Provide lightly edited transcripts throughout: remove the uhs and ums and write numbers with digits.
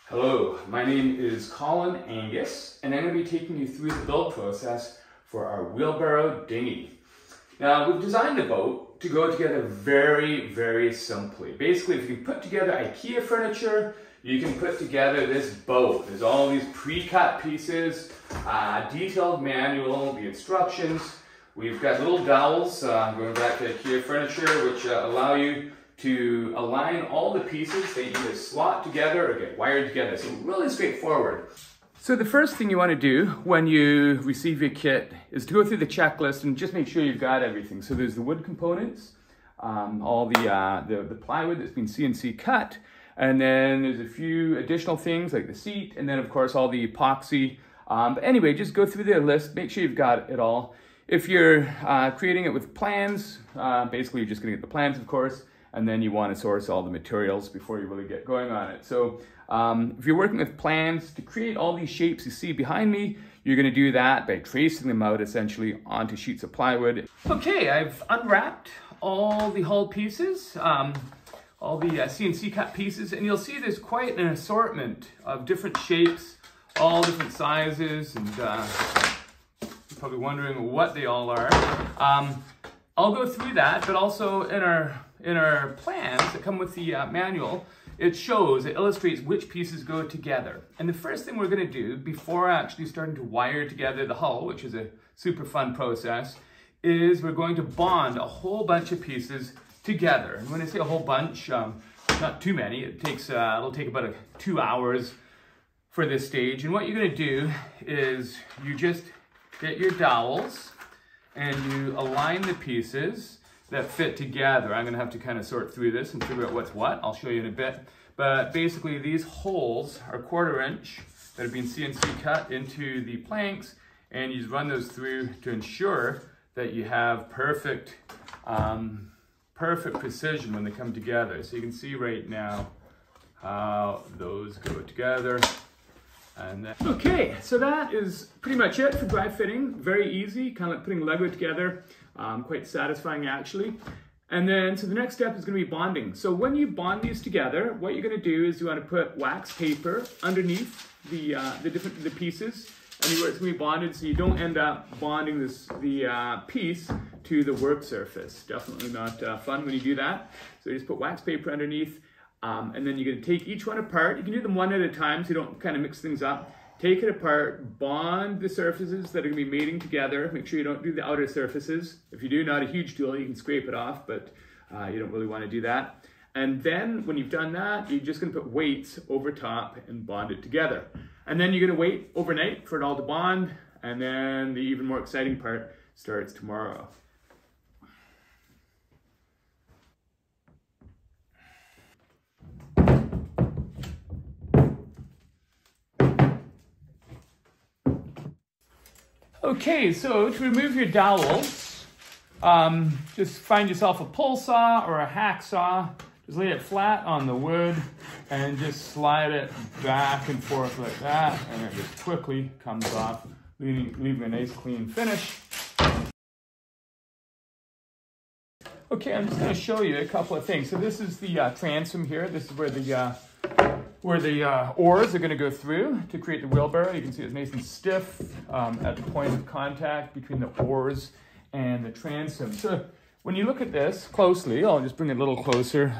Hello, my name is Colin Angus, and I'm going to be taking you through the build process for our wheelbarrow dinghy. Now, we've designed the boat to go together very simply. Basically, if you can put together IKEA furniture, you can put together this boat. There's all these pre-cut pieces, detailed manual, the instructions. We've got little dowels, going back to IKEA furniture, which allow you to align all the pieces. They either slot together or get wired together. So really straightforward. So the first thing you want to do when you receive your kit is to go through the checklist and just make sure you've got everything. So there's the wood components, all the plywood that's been CNC cut, and then there's a few additional things like the seat, and then of course all the epoxy. But anyway, just go through the list, make sure you've got it all. If you're creating it with plans, basically you're just going to get the plans, of course, and then you want to source all the materials before you really get going on it. So if you're working with plans to create all these shapes you see behind me, you're going to do that by tracing them out essentially onto sheets of plywood. Okay, I've unwrapped all the hull pieces, all the CNC cut pieces, and you'll see there's quite an assortment of different shapes, all different sizes, and you're probably wondering what they all are. I'll go through that, but also in our plans that come with the manual, it illustrates which pieces go together. And the first thing we're going to do before actually starting to wire together the hull, which is a super fun process, is we're going to bond a whole bunch of pieces together. And when I say a whole bunch, not too many. It'll take about 2 hours for this stage. And what you're going to do is you just get your dowels and you align the pieces that fit together. I'm going to have to kind of sort through this and figure out what's what. I'll show you in a bit. But basically these holes are 1/4 inch that have been CNC cut into the planks, and you just run those through to ensure that you have perfect precision when they come together. So you can see right now how those go together. And then, okay, so that is pretty much it for dry fitting. Very easy, kind of like putting Lego together. Quite satisfying actually. And then, so the next step is going to be bonding. So when you bond these together, what you're going to do is you want to put wax paper underneath the pieces, and where it's going to be bonded, so you don't end up bonding the piece to the work surface. Definitely not fun when you do that. So you just put wax paper underneath. And then you're going to take each one apart. You can do them one at a time so you don't kind of mix things up. Take it apart, bond the surfaces that are going to be mating together. Make sure you don't do the outer surfaces. If you do, not a huge deal, you can scrape it off, but you don't really want to do that. And then when you've done that, you're just going to put weights over top and bond it together. And then you're going to wait overnight for it all to bond. And then the even more exciting part starts tomorrow. Okay, so to remove your dowels, just find yourself a pull saw or a hacksaw. Just lay it flat on the wood and just slide it back and forth like that, and it just quickly comes off, leaving a nice clean finish. Okay, I'm just going to show you a couple of things. So this is the transom here. This is where the oars are going to go through to create the wheelbarrow. You can see it's nice and stiff at the point of contact between the oars and the transom. So when you look at this closely, I'll just bring it a little closer.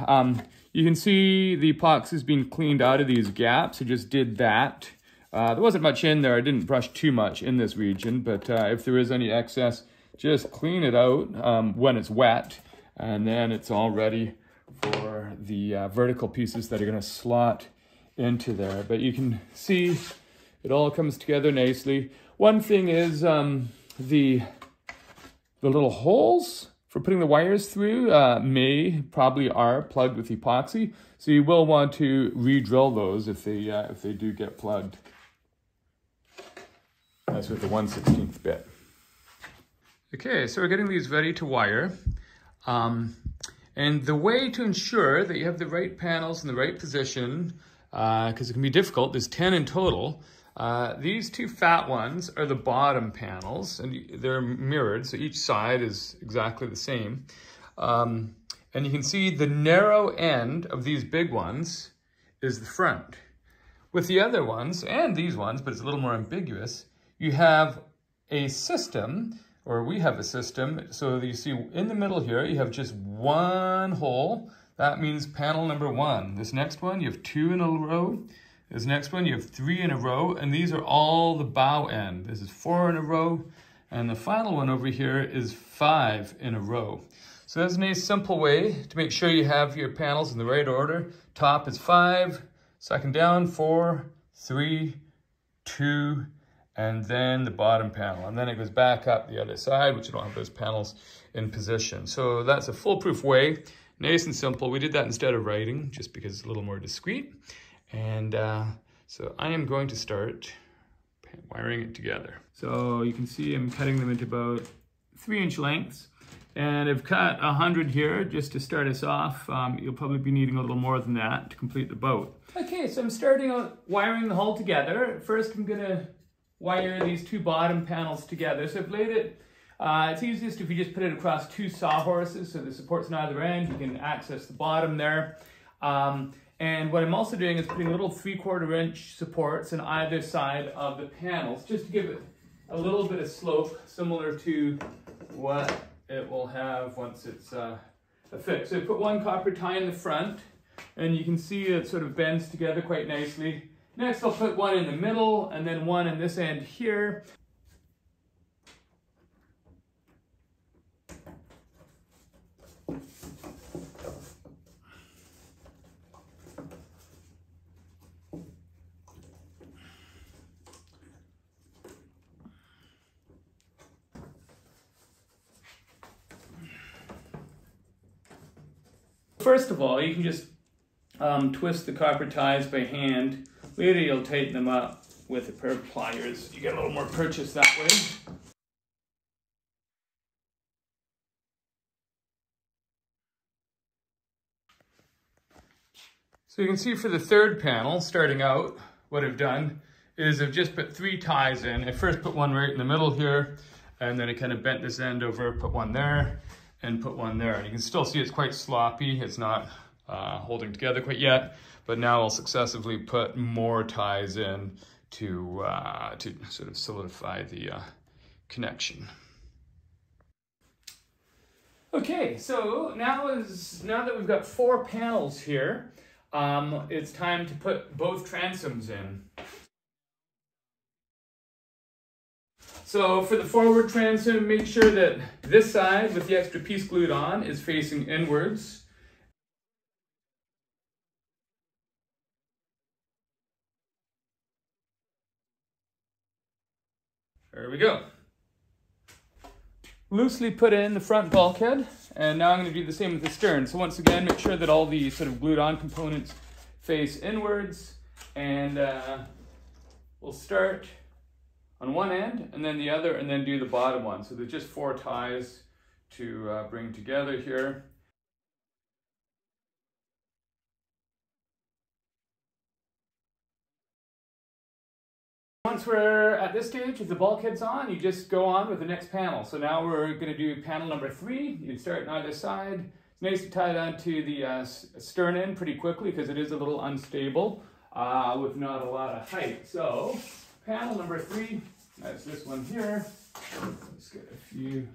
You can see the epoxy's been cleaned out of these gaps. I just did that. There wasn't much in there. I didn't brush too much in this region, but if there is any excess, just clean it out when it's wet, and then it's all ready for the vertical pieces that are going to slot into there. But you can see it all comes together nicely. One thing is the little holes for putting the wires through probably are plugged with epoxy, so you will want to re-drill those if they do get plugged. That's with the 1/16 bit. Okay, so we're getting these ready to wire. And the way to ensure that you have the right panels in the right position, because it can be difficult, there's 10 in total. These two fat ones are the bottom panels, and they're mirrored, so each side is exactly the same. And you can see the narrow end of these big ones is the front. With the other ones, and these ones, but it's a little more ambiguous, you have a system, or we have a system, so you see in the middle here, you have just one hole. That means panel number 1. This next one, you have 2 in a row. This next one, you have 3 in a row, and these are all the bow end. This is 4 in a row, and the final one over here is 5 in a row. So that's a nice simple way to make sure you have your panels in the right order. Top is 5, second down, 4, 3, 2, and then the bottom panel. And then it goes back up the other side, which you don't have those panels in position. So that's a foolproof way, nice and simple. We did that instead of writing, just because it's a little more discreet. And so I am going to start wiring it together. So you can see I'm cutting them into about 3-inch lengths. And I've cut 100 here just to start us off. You'll probably be needing a little more than that to complete the boat. Okay, so I'm starting out wiring the hull together. First, I'm gonna wire these 2 bottom panels together. So I've laid it, it's easiest if you just put it across 2 sawhorses, so the support's on either end. You can access the bottom there. And what I'm also doing is putting little 3/4 inch supports on either side of the panels, just to give it a little bit of slope, similar to what it will have once it's affixed. So I put 1 copper tie in the front, and you can see it sort of bends together quite nicely. Next, I'll put 1 in the middle, and then 1 in this end here. First of all, you can just twist the copper ties by hand. Later, you'll tighten them up with a pair of pliers. You get a little more purchase that way. So you can see for the third panel, starting out, what I've done is I've just put 3 ties in. I first put 1 right in the middle here, and then I kind of bent this end over, put 1 there, and put 1 there. And you can still see it's quite sloppy. It's not holding together quite yet, but now I'll successively put more ties in to sort of solidify the connection. Okay, so now that we've got 4 panels here, it's time to put both transoms in. So for the forward transom, make sure that this side with the extra piece glued on is facing inwards. There we go. Loosely put in the front bulkhead, and now I'm going to do the same with the stern. So once again, make sure that all the sort of glued on components face inwards, and we'll start on one end and then the other, and then do the bottom one. So there's just 4 ties to bring together here. Once we're at this stage, if the bulkhead's on, you just go on with the next panel. So now we're going to do panel number 3. You start on either side. It's nice to tie that to the stern end pretty quickly because it is a little unstable with not a lot of height. So panel number 3, that's this one here. Let's get a few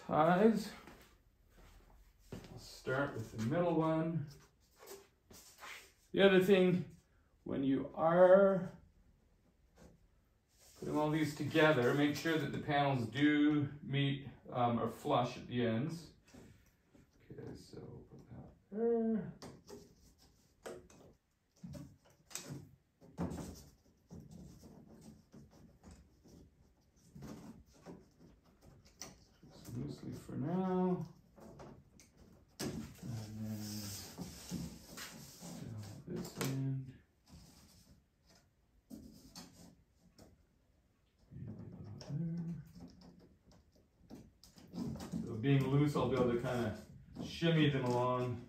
ties. I'll start with the middle one. The other thing, when you are putting all these together, make sure that the panels do meet or flush at the ends. Okay, so put that there. Just loosely for now. Being loose, I'll be able to kind of shimmy them along,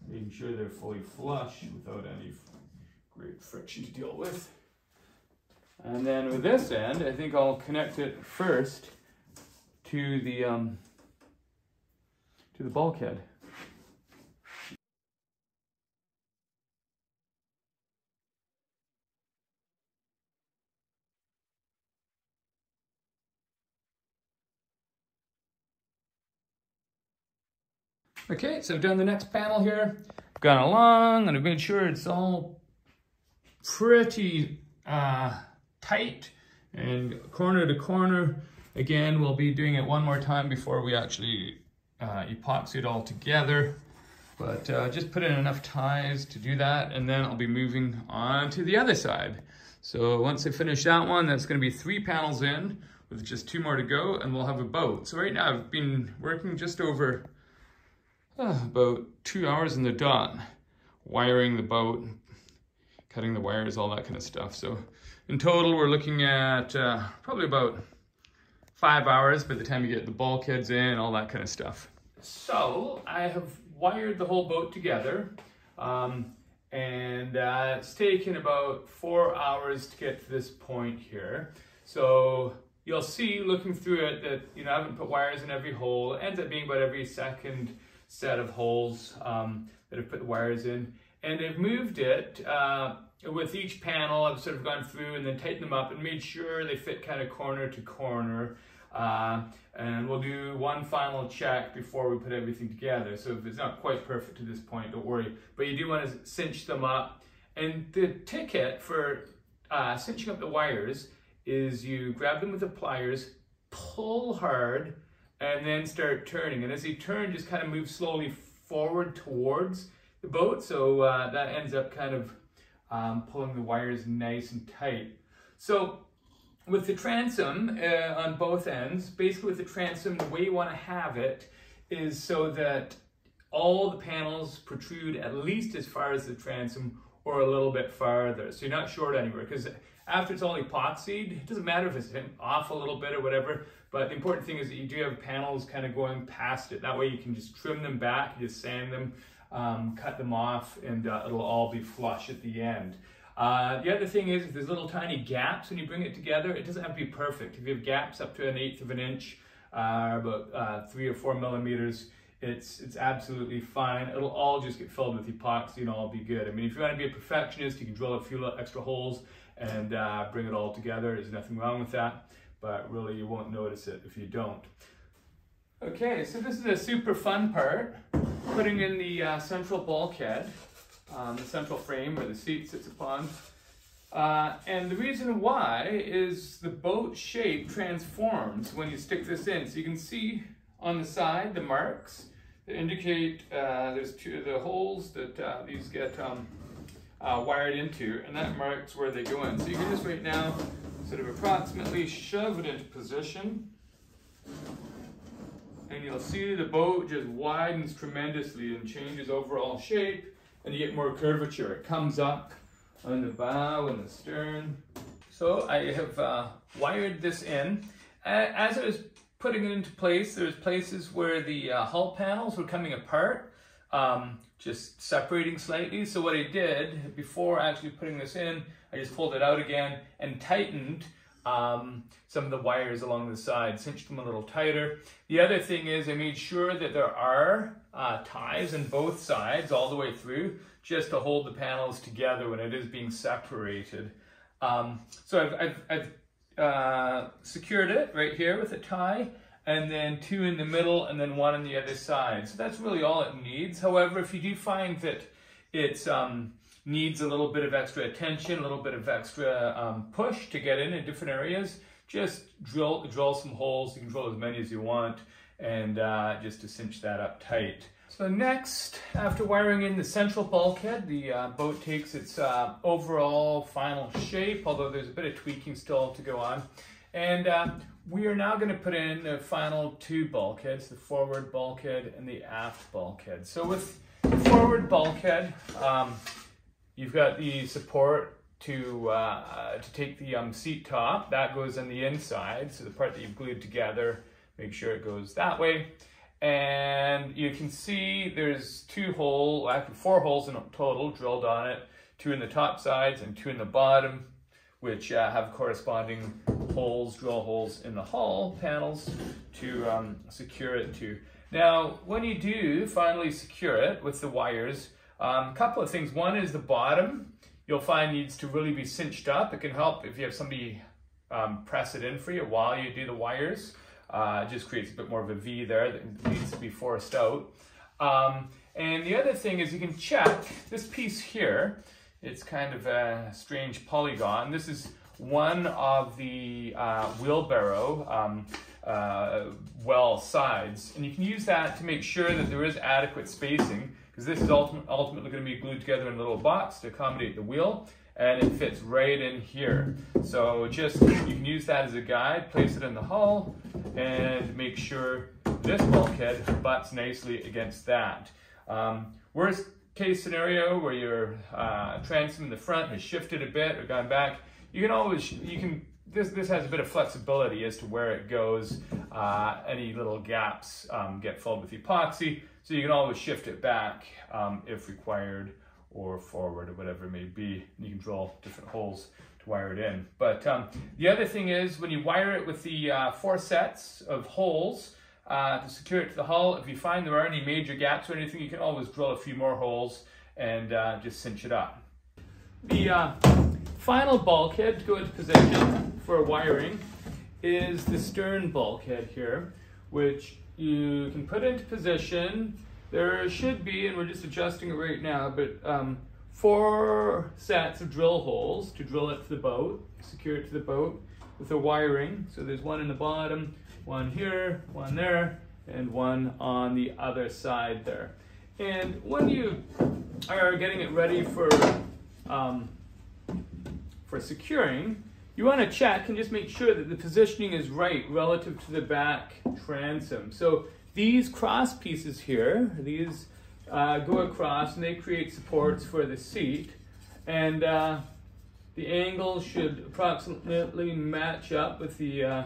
making sure they're fully flush without any great friction to deal with. And then with this end, I think I'll connect it first to the bulkhead. Okay, so I've done the next panel here. Gone along and I've made sure it's all pretty tight and corner to corner. Again, we'll be doing it one more time before we actually epoxy it all together. But just put in enough ties to do that, and then I'll be moving on to the other side. So once I finish that one, that's going to be 3 panels in with just 2 more to go, and we'll have a boat. So right now I've been working just over about 2 hours in the dot, wiring the boat, cutting the wires, all that kind of stuff. So in total, we're looking at probably about 5 hours by the time you get the bulkheads in, all that kind of stuff. So I have wired the whole boat together, and it's taken about 4 hours to get to this point here. So you'll see looking through it that, you know, I haven't put wires in every hole. It ends up being about every second set of holes that I've put the wires in. And I've moved it with each panel. I've sort of gone through and then tightened them up and made sure they fit kind of corner to corner. And we'll do one final check before we put everything together. So if it's not quite perfect to this point, don't worry. But you do want to cinch them up. And the ticket for cinching up the wires is you grab them with the pliers, pull hard, and then start turning. And as you turn, just kind of move slowly forward towards the boat. So that ends up kind of pulling the wires nice and tight. So with the transom on both ends, basically with the transom, the way you want to have it is so that all the panels protrude at least as far as the transom or a little bit farther. So you're not short anywhere, because after it's all epoxied, it doesn't matter if it's off a little bit or whatever, but the important thing is that you do have panels kind of going past it. That way you can just trim them back, you just sand them, cut them off, and it'll all be flush at the end. The other thing is, if there's little tiny gaps when you bring it together, it doesn't have to be perfect. If you have gaps up to 1/8 of an inch, about 3 or 4 millimeters, it's absolutely fine. It'll all just get filled with epoxy and all be good. I mean, if you want to be a perfectionist, you can drill a few extra holes and bring it all together. There's nothing wrong with that, but really you won't notice it if you don't. Okay, so this is a super fun part, putting in the central bulkhead. The central frame where the seat sits upon. And the reason why is the boat shape transforms when you stick this in. So you can see on the side the marks that indicate there's 2 of the holes that these get wired into, and that marks where they go in. So you can just right now sort of approximately shove it into position, and you'll see the boat just widens tremendously and changes overall shape. And you get more curvature. It comes up on the bow and the stern. So I have wired this in. As I was putting it into place, there's places where the hull panels were coming apart, just separating slightly. So what I did before actually putting this in, I just pulled it out again and tightened some of the wires along the side, cinched them a little tighter. The other thing is I made sure that there are ties on both sides all the way through, just to hold the panels together when it is being separated. So I've secured it right here with a tie, and then 2 in the middle and then 1 on the other side. So that's really all it needs. However, if you do find that it's needs a little bit of extra attention, a little bit of extra push to get in different areas, just drill some holes. You can drill as many as you want, and just to cinch that up tight. So next, after wiring in the central bulkhead, the boat takes its overall final shape, although there's a bit of tweaking still to go on. And we are now going to put in the final 2 bulkheads, the forward bulkhead and the aft bulkhead. So with the forward bulkhead, you've got the support to take the seat top. That goes on the inside, so the part that you've glued together, make sure it goes that way. And you can see there's 2 holes, actually 4 holes in total drilled on it, 2 in the top sides and 2 in the bottom, which have corresponding holes, drill holes in the hull panels to secure it to. Now, when you do finally secure it with the wires, a couple of things. One is the bottom, you'll find needs to really be cinched up. It can help if you have somebody press it in for you while you do the wires. It just creates a bit more of a V there that needs to be forced out. And the other thing is you can check this piece here. It's kind of a strange polygon. This is one of the wheelbarrow well sides. And you can use that to make sure that there is adequate spacing, because this is ultimately going to be glued together in a little box to accommodate the wheel, and it fits right in here. So just, you can use that as a guide, place it in the hull, and make sure this bulkhead butts nicely against that. Worst case scenario where your transom in the front has shifted a bit or gone back, this has a bit of flexibility as to where it goes. Any little gaps get filled with epoxy, so you can always shift it back if required, or forward, or whatever it may be. You can drill different holes to wire it in. But the other thing is, when you wire it with the 4 sets of holes to secure it to the hull, if you find there are any major gaps or anything, you can always drill a few more holes and just cinch it up. The final bulkhead to go into position for wiring is the stern bulkhead here, which you can put into position. There should be, and we're just adjusting it right now, but 4 sets of drill holes to drill it to the boat, secure it to the boat with the wiring. So there's one in the bottom, one here, one there, and one on the other side there. And when you are getting it ready for securing, you want to check and just make sure that the positioning is right relative to the back transom. So these cross pieces here, these go across and they create supports for the seat, and the angles should approximately match up with the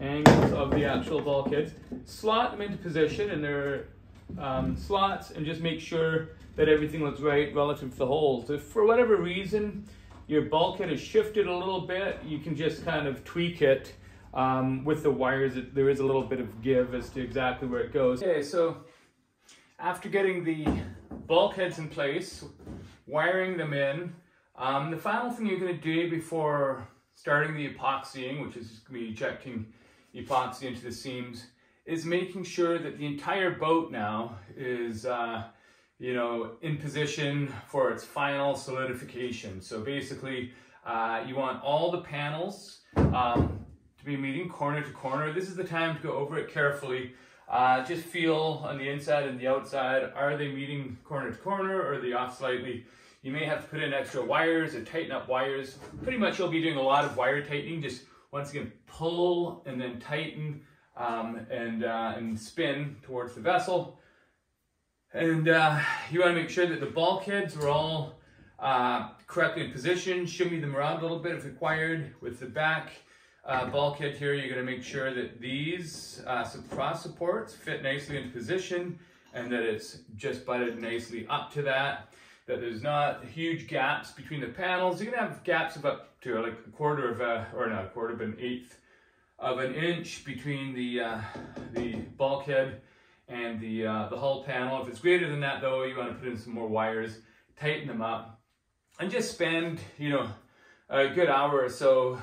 angles of the actual bulkheads. Slot them into position in their slots, and just make sure that everything looks right relative to the holes. If for whatever reason your bulkhead is shifted a little bit, you can just kind of tweak it with the wires. There is a little bit of give as to exactly where it goes. Okay, so after getting the bulkheads in place, wiring them in, the final thing you're going to do before starting the epoxying, which is going to be injecting epoxy into the seams, is making sure that the entire boat now is in position for its final solidification. So basically, you want all the panels to be meeting corner to corner. This is the time to go over it carefully. Just feel on the inside and the outside, are they meeting corner to corner, or are they off slightly? You may have to put in extra wires or tighten up wires. Pretty much you'll be doing a lot of wire tightening. Just once again, pull and then tighten and spin towards the vessel. And you want to make sure that the bulkheads are all correctly in position. Shimmy them around a little bit if required. With the back bulkhead here, you're going to make sure that these cross supports fit nicely into position, and that it's just butted nicely up to that. That there's not huge gaps between the panels. You're going to have gaps of up to like a quarter of or not a quarter, but an eighth of an inch between the bulkhead and the hull panel. If it's greater than that though, you want to put in some more wires, tighten them up, and just spend, a good hour or so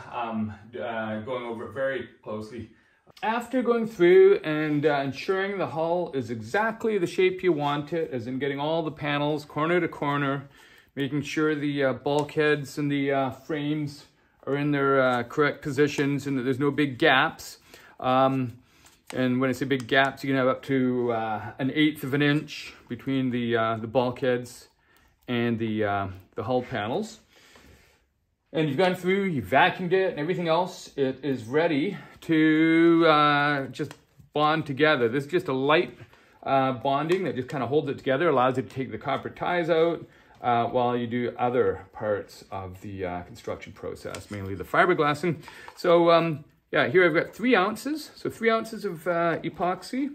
going over it very closely. After going through and ensuring the hull is exactly the shape you want it, as in getting all the panels corner to corner, making sure the bulkheads and the frames are in their correct positions and that there's no big gaps. And when I say big gaps, you can have up to an eighth of an inch between the bulkheads and the hull panels. And you've gone through, you've vacuumed it and everything else, it is ready to just bond together. This is just a light bonding that just kind of holds it together, allows you to take the copper ties out while you do other parts of the construction process, mainly the fiberglassing. So yeah, here I've got 3 ounces. So 3 ounces of epoxy.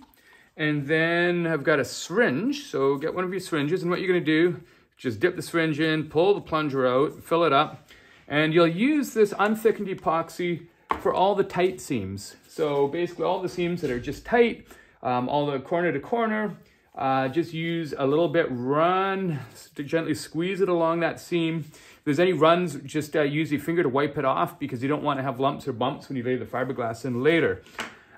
And then I've got a syringe. So get one of your syringes, and what you're gonna do, just dip the syringe in, pull the plunger out, fill it up. And you'll use this unthickened epoxy for all the tight seams. So basically all the seams that are just tight, all the corner to corner, just use a little bit, run to gently squeeze it along that seam. If there's any runs, just use your finger to wipe it off, because you don't want to have lumps or bumps when you lay the fiberglass in later.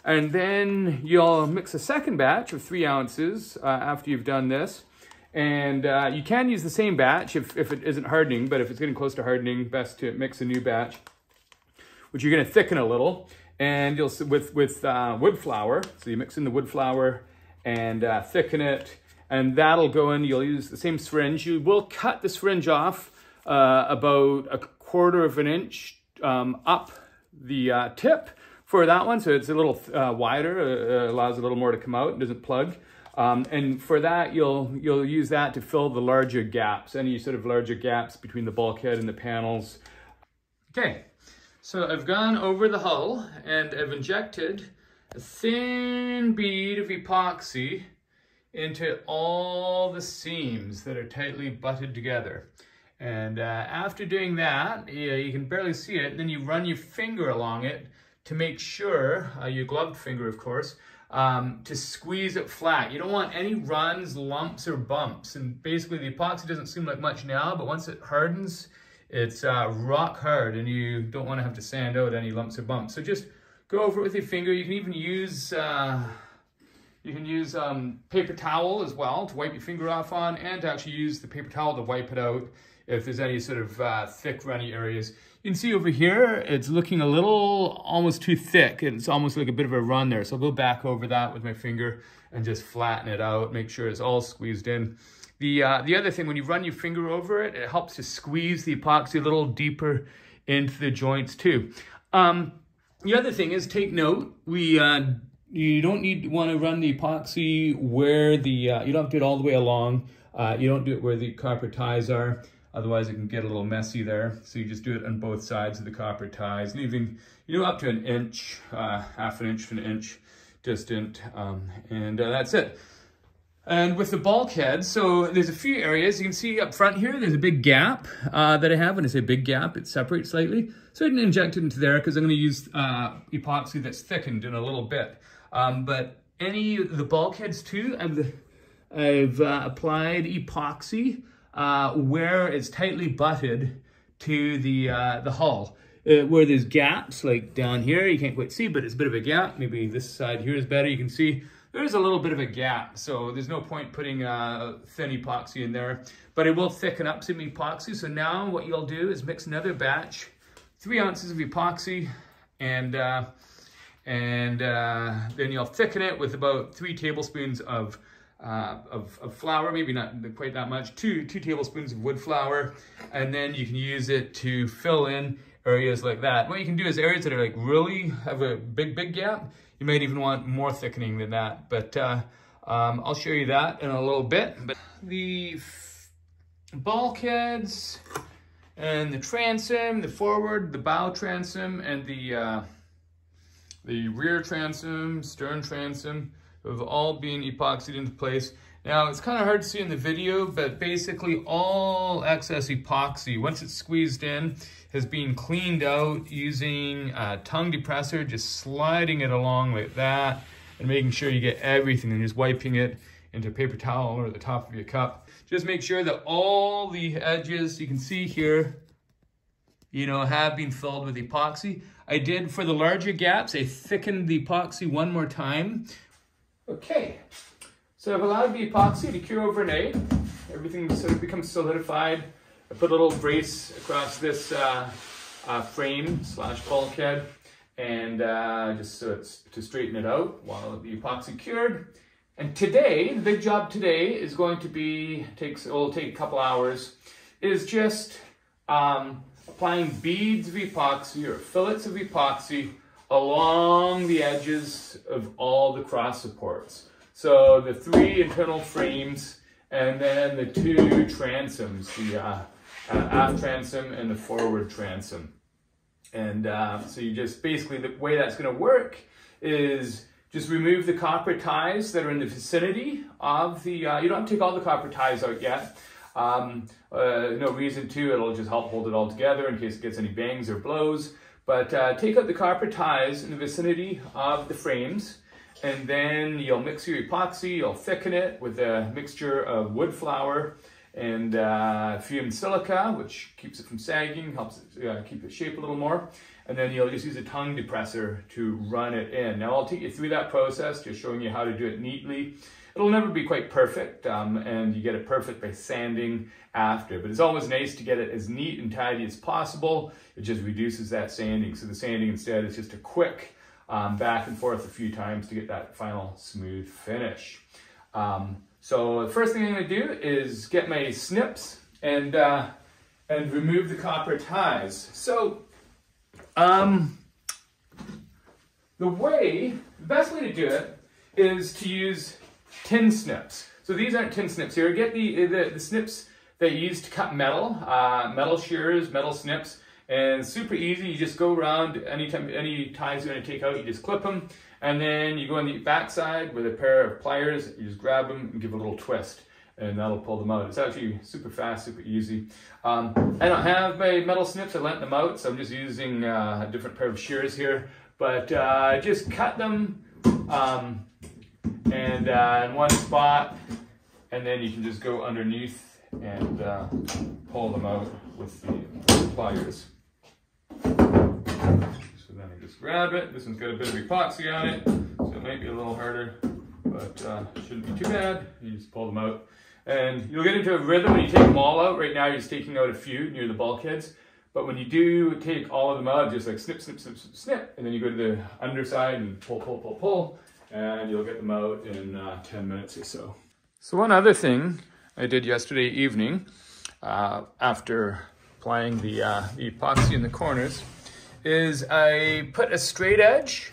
And then you'll mix a second batch of 3 ounces after you've done this. And you can use the same batch if it isn't hardening, but if it's getting close to hardening, best to mix a new batch, which you're going to thicken a little. And you'll with wood flour, so you mix in the wood flour and thicken it, and that'll go in. You'll use the same syringe. You will cut the syringe off about 1/4 of an inch up the tip for that one, so it's a little wider, allows a little more to come out, and doesn't plug. And for that, you'll use that to fill the larger gaps, any sort of larger gaps between the bulkhead and the panels. Okay. So I've gone over the hull and I've injected a thin bead of epoxy into all the seams that are tightly butted together. And after doing that, you can barely see it, and then you run your finger along it to make sure, your gloved finger of course, to squeeze it flat. You don't want any runs, lumps, or bumps. And basically the epoxy doesn't seem like much now, but once it hardens, it's rock hard, and you don't want to have to sand out any lumps or bumps. So just go over it with your finger. You can even use paper towel as well to wipe your finger off on, and to actually use the paper towel to wipe it out if there's any sort of thick, runny areas. You can see over here, it's looking a little almost too thick. It's almost like a bit of a run there. So I'll go back over that with my finger and just flatten it out, make sure it's all squeezed in. The other thing, when you run your finger over it, it helps to squeeze the epoxy a little deeper into the joints too. The other thing is, take note, you don't want to run the epoxy where you don't have to do it all the way along. You don't do it where the copper ties are, otherwise it can get a little messy there. So you just do it on both sides of the copper ties, leaving, up to an inch, half an inch to an inch distant, and that's it. And with the bulkhead, so there's a few areas. You can see up front here, there's a big gap that I have. When I say big gap, it separates slightly. So I didn't inject it into there because I'm going to use epoxy that's thickened in a little bit. But any of the bulkheads too, I've applied epoxy where it's tightly butted to the hull. Where there's gaps, like down here, you can't quite see, but it's a bit of a gap. Maybe this side here is better. You can see there's a little bit of a gap, so there's no point putting thin epoxy in there, but it will thicken up some epoxy. So now what you'll do is mix another batch, 3 ounces of epoxy, and then you'll thicken it with about 3 tablespoons of flour, maybe not quite that much, two tablespoons of wood flour, and then you can use it to fill in areas like that. What you can do is areas that are like really have a big gap, you might even want more thickening than that, but I'll show you that in a little bit. But the bulkheads and the transom, the forward, the bow transom, and the rear transom, stern transom have all been epoxied into place. Now, it's kind of hard to see in the video, but basically all excess epoxy, once it's squeezed in, has been cleaned out using a tongue depressor, just sliding it along like that and making sure you get everything, and just wiping it into a paper towel or the top of your cup. Just make sure that all the edges you can see here, have been filled with epoxy. I did, for the larger gaps, I thickened the epoxy one more time. Okay, so I've allowed the epoxy to cure overnight. Everything sort of becomes solidified. I put a little brace across this frame / bulkhead, and just so it's to straighten it out while the epoxy cured. And today, the big job today is going to be, it'll take a couple hours, is just applying beads of epoxy or fillets of epoxy along the edges of all the cross supports. So the 3 internal frames, and then the 2 transoms, the aft transom and the forward transom. And so you just, basically the way that's going to work is just remove the copper ties that are in the vicinity of the, you don't have to take all the copper ties out yet. No reason to, it'll just help hold it all together in case it gets any bangs or blows. But take out the copper ties in the vicinity of the frames, and then you'll mix your epoxy, you'll thicken it with a mixture of wood flour and fumed silica, which keeps it from sagging, helps it keep its shape a little more. And then you'll just use a tongue depressor to run it in. Now I'll take you through that process, just showing you how to do it neatly. It'll never be quite perfect, and you get it perfect by sanding after, but it's always nice to get it as neat and tidy as possible. It just reduces that sanding. So the sanding instead is just a quick back and forth a few times to get that final smooth finish. So the first thing I'm going to do is get my snips and remove the copper ties. So the best way to do it is to use tin snips. So these aren't tin snips here. Get the snips that you use to cut metal, metal shears, metal snips, and super easy. You just go around any ties you're going to take out, you just clip them, and then you go on the back side with a pair of pliers, you just grab them and give a little twist, and that'll pull them out. It's actually super fast, super easy. I don't have my metal snips, I lent them out, so I'm just using a different pair of shears here, but just cut them and in one spot, and then you can just go underneath and pull them out with the pliers. So then I just grab it. This one's got a bit of epoxy on it, so it might be a little harder, but shouldn't be too bad. You just pull them out. And you'll get into a rhythm when you take them all out. Right now you're just taking out a few near the bulkheads. But when you do take all of them out, just like snip, snip, snip, snip, snip, and then you go to the underside and pull, pull, pull, pull, and you'll get them out in 10 minutes or so. So one other thing I did yesterday evening, after applying the epoxy in the corners, is I put a straight edge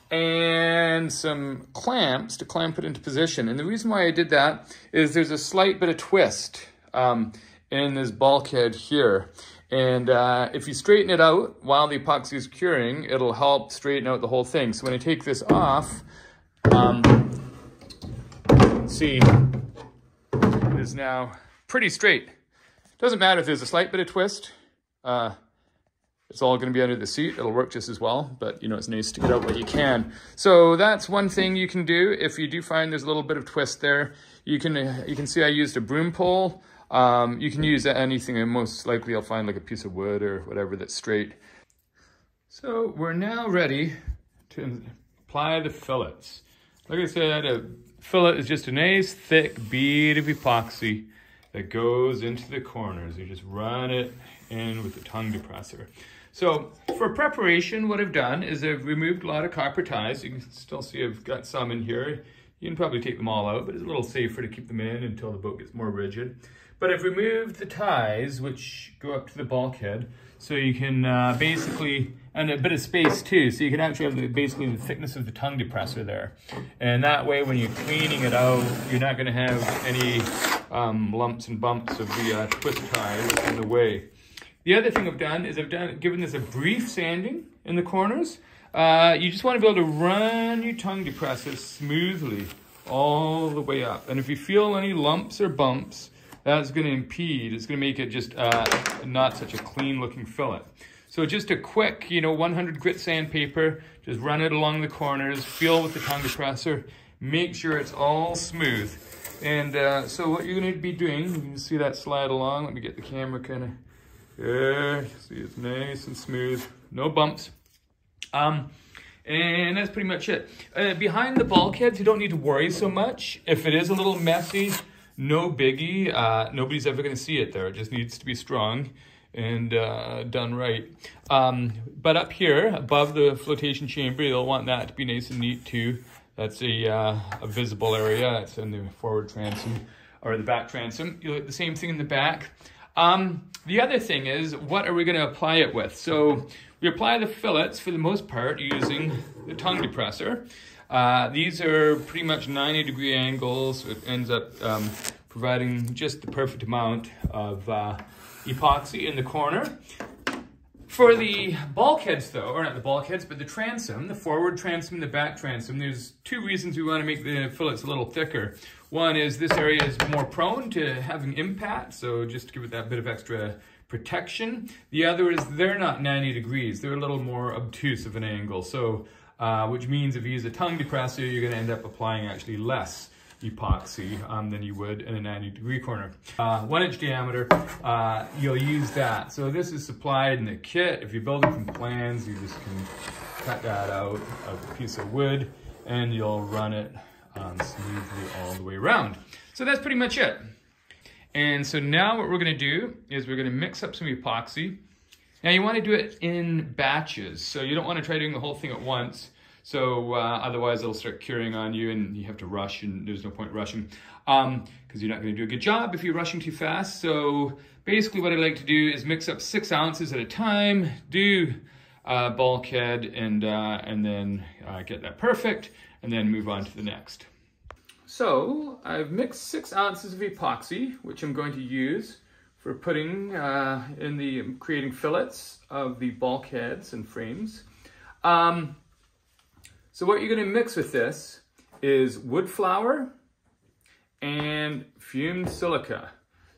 and some clamps to clamp it into position. And the reason why I did that is there's a slight bit of twist in this bulkhead here. And if you straighten it out while the epoxy is curing, it'll help straighten out the whole thing. So when I take this off, see, it is now pretty straight. Doesn't matter if there's a slight bit of twist. It's all going to be under the seat. It'll work just as well, but you know, it's nice to get out what you can. So that's one thing you can do. If you do find there's a little bit of twist there, you can see I used a broom pole. You can use anything, and most likely you'll find like a piece of wood or whatever that's straight. So we're now ready to apply the fillets. Like I said, a fillet is just a nice thick bead of epoxy that goes into the corners. You just run it in with the tongue depressor. So for preparation, what I've done is I've removed a lot of copper ties. You can still see I've got some in here. You can probably take them all out, but it's a little safer to keep them in until the boat gets more rigid. But I've removed the ties, which go up to the bulkhead, so you can basically, and a bit of space too, so you can actually have basically the thickness of the tongue depressor there. And that way, when you're cleaning it out, you're not gonna have any lumps and bumps of the twist ties in the way. The other thing I've done is given this a brief sanding in the corners. You just want to be able to run your tongue depressor smoothly all the way up. And if you feel any lumps or bumps, that's going to impede. It's going to make it just not such a clean looking fillet. So just a quick, 100 grit sandpaper, just run it along the corners, feel with the tongue depressor, make sure it's all smooth. And so what you're going to be doing, you can see that slide along. Let me get the camera kind of there. See, it's nice and smooth, no bumps. And that's pretty much it. Behind the bulkheads, you don't need to worry so much. If it is a little messy, no biggie. Nobody's ever going to see it there. It just needs to be strong and done right. But up here, above the flotation chamber, you'll want that to be nice and neat too. That's a visible area. It's in the forward transom or the back transom. You'll get the same thing in the back. The other thing is, what are we going to apply it with? So we apply the fillets for the most part using the tongue depressor. These are pretty much 90-degree angles. It ends up providing just the perfect amount of epoxy in the corner. For the bulkheads though, or not the bulkheads, but the transom, the forward transom, the back transom, there's two reasons we want to make the fillets a little thicker. One is this area is more prone to having impact, so just to give it that bit of extra protection. The other is they're not 90 degrees, they're a little more obtuse of an angle, so which means if you use a tongue depressor, you're going to end up applying actually less epoxy than you would in a 90-degree corner. 1 inch diameter, you'll use that. So this is supplied in the kit. If you're building from plans, you just can cut that out of a piece of wood and you'll run it smoothly all the way around. So that's pretty much it. And so now what we're gonna do is we're gonna mix up some epoxy. Now you wanna do it in batches. So you don't wanna try doing the whole thing at once. So otherwise it'll start curing on you and you have to rush, and there's no point rushing because you're not gonna do a good job if you're rushing too fast. So basically what I like to do is mix up 6 ounces at a time, do bulkhead and then get that perfect, and then move on to the next. So I've mixed 6 ounces of epoxy, which I'm going to use for putting creating fillets of the bulkheads and frames. So what you're going to mix with this is wood flour and fumed silica.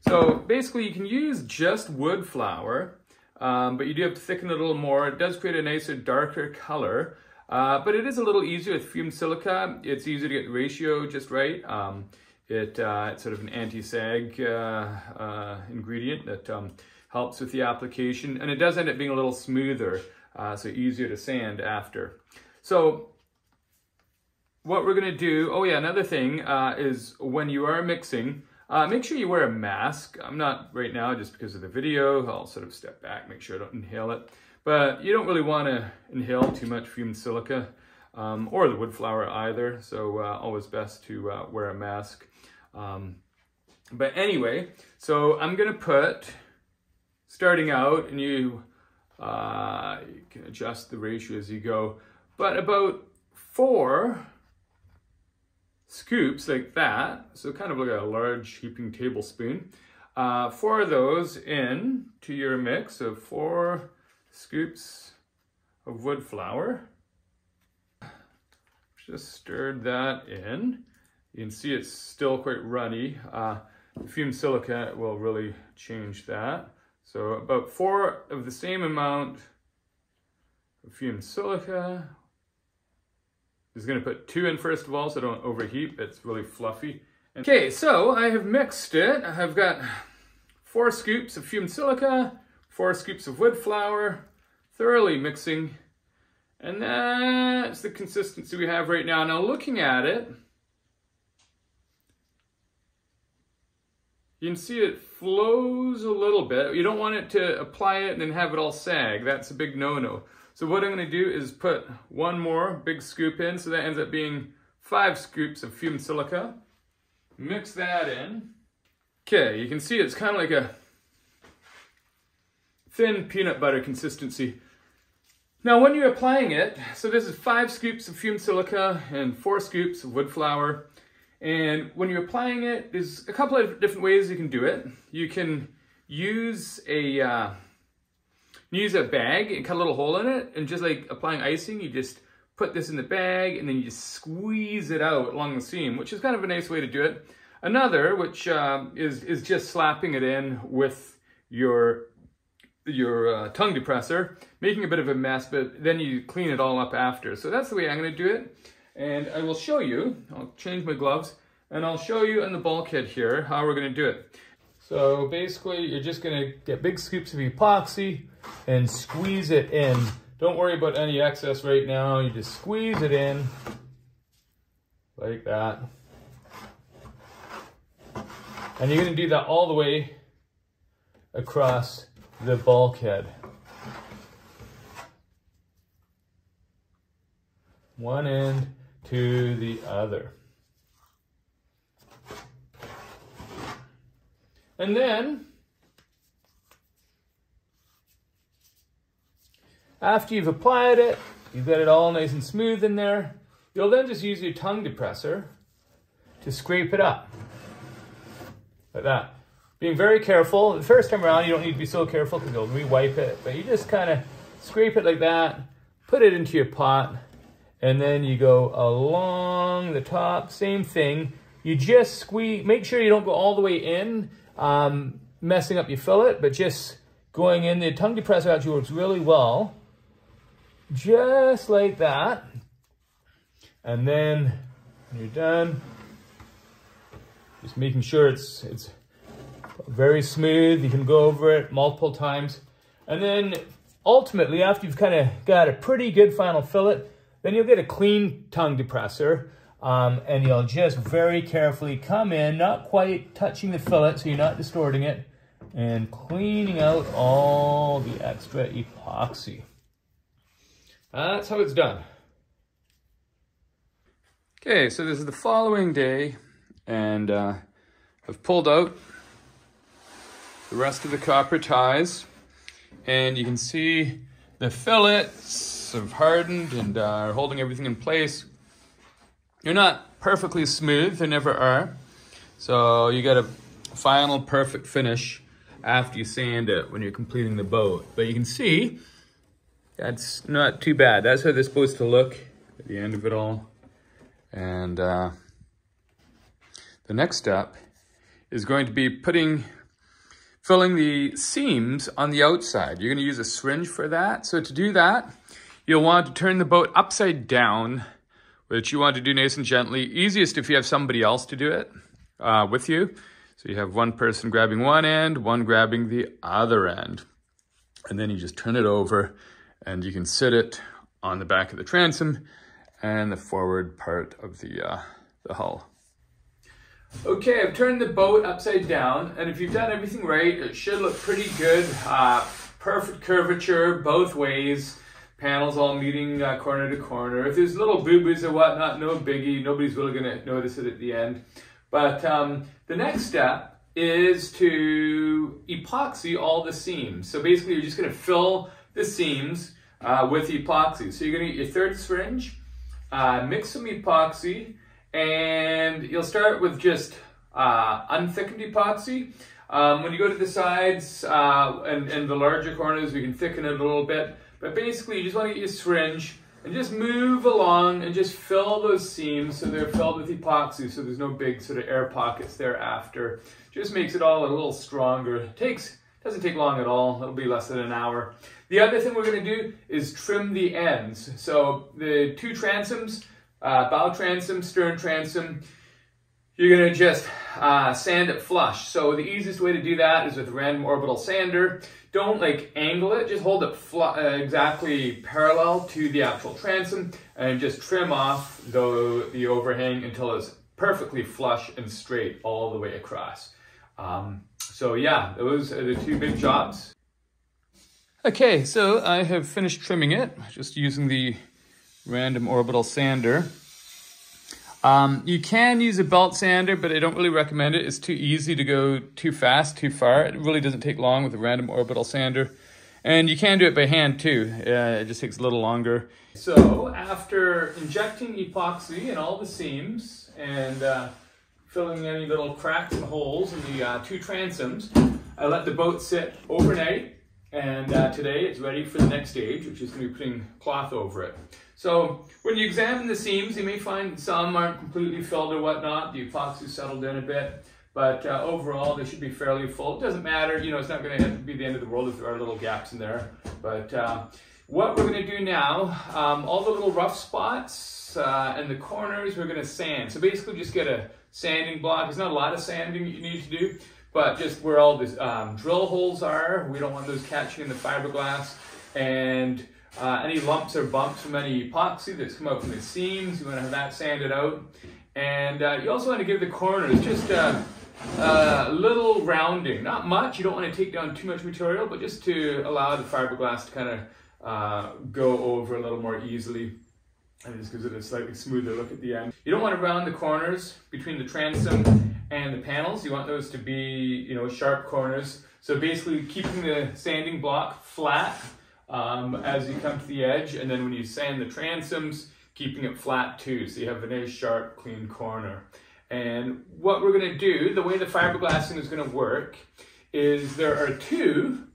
So basically you can use just wood flour, but you do have to thicken it a little more. It does create a nicer, darker color. But it is a little easier with fumed silica. It's easier to get the ratio just right. It's sort of an anti-sag ingredient that helps with the application. And it does end up being a little smoother, so easier to sand after. So what we're gonna do, oh yeah, another thing is when you are mixing, make sure you wear a mask. I'm not right now just because of the video. I'll sort of step back, make sure I don't inhale it. But you don't really want to inhale too much fumed silica or the wood flour either. So always best to wear a mask. But anyway, so I'm going to put, starting out, and you can adjust the ratio as you go, but about 4 scoops like that. So kind of like a large heaping tablespoon. 4 of those in to your mix of 4 scoops of wood flour. Just stirred that in. You can see it's still quite runny. Fumed silica will really change that. So about 4 of the same amount of fumed silica. Just gonna put 2 in first of all so don't overheat. It's really fluffy. Okay, so I have mixed it. I've got 4 scoops of fumed silica, 4 scoops of wood flour, thoroughly mixing, and that's the consistency we have right now. Now looking at it, you can see it flows a little bit. You don't want it to apply it and then have it all sag. That's a big no-no. So what I'm going to do is put 1 more big scoop in, so that ends up being 5 scoops of fumed silica. Mix that in. Okay, you can see it's kind of like a thin peanut butter consistency. Now when you're applying it, so this is 5 scoops of fumed silica and 4 scoops of wood flour. And when you're applying it, there's a couple of different ways you can do it. You can use a bag and cut a little hole in it, and just like applying icing, you just put this in the bag and then you just squeeze it out along the seam, which is kind of a nice way to do it. Another, which is just slapping it in with your tongue depressor, making a bit of a mess, but then you clean it all up after. So that's the way I'm going to do it. And I will show you, I'll change my gloves, and I'll show you in the bulkhead here how we're going to do it. So basically, you're just going to get big scoops of epoxy and squeeze it in. Don't worry about any excess right now. You just squeeze it in like that. And you're going to do that all the way across the bulkhead. One end to the other. And then, after you've applied it, you've got it all nice and smooth in there, you'll then just use your tongue depressor to scrape it up. Like that. Being very careful. The first time around, you don't need to be so careful because you'll re-wipe it, but you just kind of scrape it like that, put it into your pot, and then you go along the top, same thing. You just squeeze, make sure you don't go all the way in, messing up your fillet, but just going in. The tongue depressor actually works really well. Just like that. And then when you're done, Just making sure it's very smooth. You can go over it multiple times. And then ultimately, after you've kind of got a pretty good final fillet, then you'll get a clean tongue depressor. And you'll just very carefully come in, not quite touching the fillet so you're not distorting it, and cleaning out all the extra epoxy. That's how it's done. Okay, so this is the following day, and I've pulled out the rest of the copper ties, and you can see the fillets have hardened and are holding everything in place. They're not perfectly smooth, they never are. So you get a final perfect finish after you sand it when you're completing the boat. But you can see that's not too bad. That's how they're supposed to look at the end of it all. And the next step is going to be filling the seams on the outside. You're going to use a syringe for that. So to do that, you'll want to turn the boat upside down, which you want to do nice and gently. Easiest if you have somebody else to do it with you. So you have one person grabbing one end, one grabbing the other end. And then you just turn it over and you can sit it on the back of the transom and the forward part of the hull. Okay, I've turned the boat upside down, and if you've done everything right, it should look pretty good. Perfect curvature both ways. Panels all meeting corner to corner. If there's little boo-boos or whatnot, no biggie. Nobody's really gonna notice it at the end. But the next step is to epoxy all the seams. So basically you're just gonna fill the seams with epoxy. So you're gonna get your third syringe, mix some epoxy, and you'll start with just unthickened epoxy. When you go to the sides and the larger corners, we can thicken it a little bit. But basically, you just want to get your syringe and just move along and just fill those seams so they're filled with epoxy, so there's no big sort of air pockets thereafter. Just makes it all a little stronger. Doesn't take long at all. It'll be less than an hour. The other thing we're going to do is trim the ends. So the two transoms, bow transom, stern transom, you're going to just sand it flush. So the easiest way to do that is with a random orbital sander. Don't angle it, just hold it exactly parallel to the actual transom and just trim off the overhang until it's perfectly flush and straight all the way across. So yeah, those are the two big jobs. Okay, so I have finished trimming it, just using the random orbital sander. You can use a belt sander, but I don't really recommend it. It's too easy to go too fast, too far. It really doesn't take long with a random orbital sander. And you can do it by hand too. It just takes a little longer. So after injecting epoxy in all the seams and filling any little cracks and holes in the two transoms, I let the boat sit overnight. And today it's ready for the next stage, which is going to be putting cloth over it. So when you examine the seams, you may find some aren't completely filled or whatnot. The epoxy settled in a bit, but overall they should be fairly full. It doesn't matter, you know, it's not going to have to be the end of the world if there are little gaps in there. But what we're going to do now, all the little rough spots and the corners we're going to sand. So basically just get a sanding block. There's not a lot of sanding that you need to do, but just where all the drill holes are, we don't want those catching in the fiberglass. And any lumps or bumps from any epoxy that's come out from the seams, you want to have that sanded out. And you also want to give the corners just a little rounding. Not much, you don't want to take down too much material, but just to allow the fiberglass to kind of go over a little more easily. And just gives it a slightly smoother look at the end. You don't want to round the corners between the transom and the panels. You want those to be, you know, sharp corners. So basically keeping the sanding block flat as you come to the edge, and then when you sand the transoms, keeping it flat too, so you have a nice sharp clean corner. And what we're going to do, the way the fiberglassing is going to work, is there are two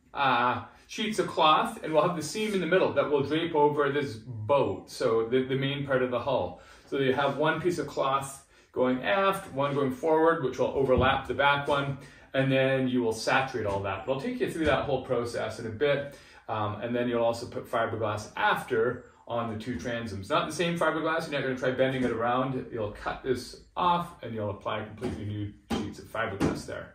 sheets of cloth, and we'll have the seam in the middle that will drape over this boat, so the main part of the hull. So you have one piece of cloth going aft, one going forward, which will overlap the back one, and then you will saturate all that. But I'll take you through that whole process in a bit, and then you'll also put fiberglass after on the two transoms. Not the same fiberglass, you're not going to try bending it around. You'll cut this off and you'll apply a completely new sheet sheets of fiberglass there.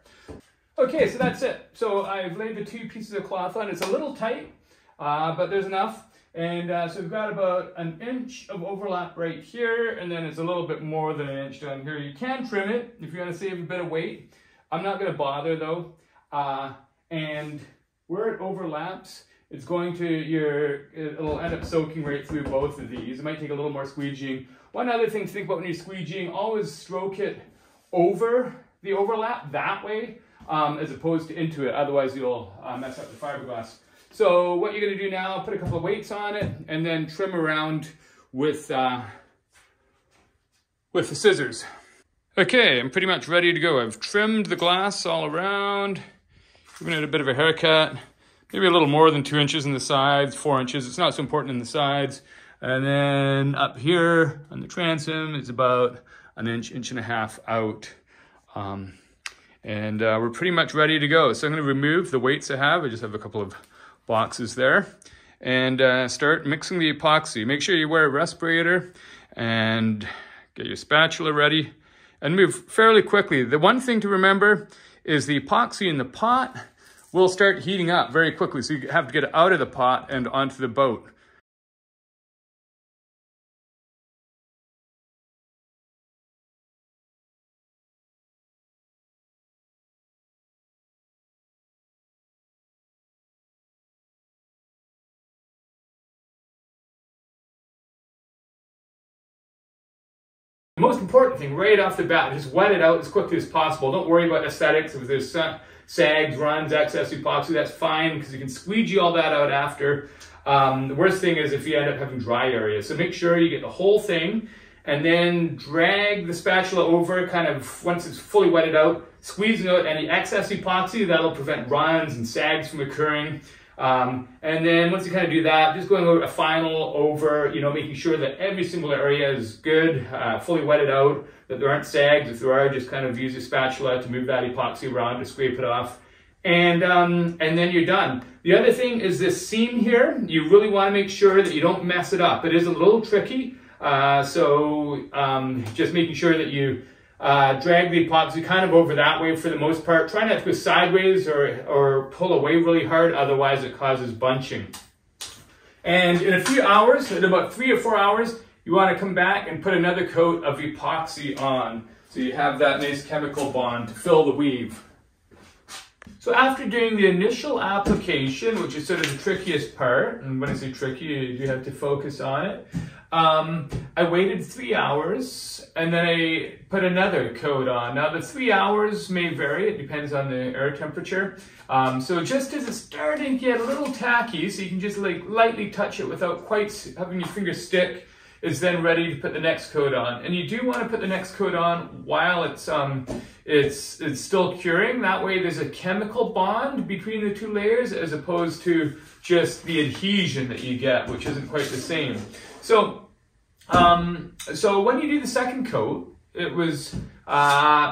Okay, so that's it. So I've laid the 2 pieces of cloth on. It's a little tight, but there's enough. And so we've got about 1 inch of overlap right here, and then it's a little bit more than 1 inch down here. You can trim it if you want to save a bit of weight. I'm not going to bother though. And where it overlaps, it's going to, it'll end up soaking right through both of these. It might take a little more squeegeeing. One other thing to think about when you're squeegeeing, always stroke it over the overlap that way, as opposed to into it. Otherwise you'll mess up the fiberglass. So what you're going to do now, put a couple of weights on it and then trim around with the scissors. Okay, I'm pretty much ready to go. I've trimmed the glass all around, given it a bit of a haircut, maybe a little more than 2 inches in the sides, 4 inches. It's not so important in the sides. And then up here on the transom, it's about 1 inch, 1.5 inches out. We're pretty much ready to go. So I'm going to remove the weights I have. I just have a couple of boxes there, and start mixing the epoxy. Make sure you wear a respirator and get your spatula ready and move fairly quickly. The one thing to remember is the epoxy in the pot will start heating up very quickly, so you have to get it out of the pot and onto the boat. The most important thing right off the bat, just wet it out as quickly as possible. Don't worry about aesthetics. If there's sags, runs, excess epoxy, that's fine because you can squeegee all that out after. The worst thing is if you end up having dry areas. So make sure you get the whole thing and then drag the spatula over kind of once it's fully wetted out, squeeze out any excess epoxy. That'll prevent runs and sags from occurring. And then once you kind of do that, just going over a final over, making sure that every single area is good, fully wetted out, that there aren't sags. If there are, just kind of use your spatula to move that epoxy around to scrape it off. And then you're done. The other thing is this seam here. You really want to make sure that you don't mess it up. It is a little tricky. Just making sure that you drag the epoxy kind of over that way for the most part. Try not to go sideways or pull away really hard, otherwise it causes bunching. And in a few hours, in about 3 or 4 hours, you want to come back and put another coat of epoxy on. So you have that nice chemical bond to fill the weave. So after doing the initial application, which is sort of the trickiest part, and when I say tricky, you have to focus on it, I waited 3 hours and then I put another coat on. Now the 3 hours may vary, it depends on the air temperature. So just as it's starting to get a little tacky, so you can just like lightly touch it without quite having your finger stick, is then ready to put the next coat on. And you do want to put the next coat on while it's still curing. That way there's a chemical bond between the 2 layers as opposed to just the adhesion that you get, which isn't quite the same. So when you do the second coat, it was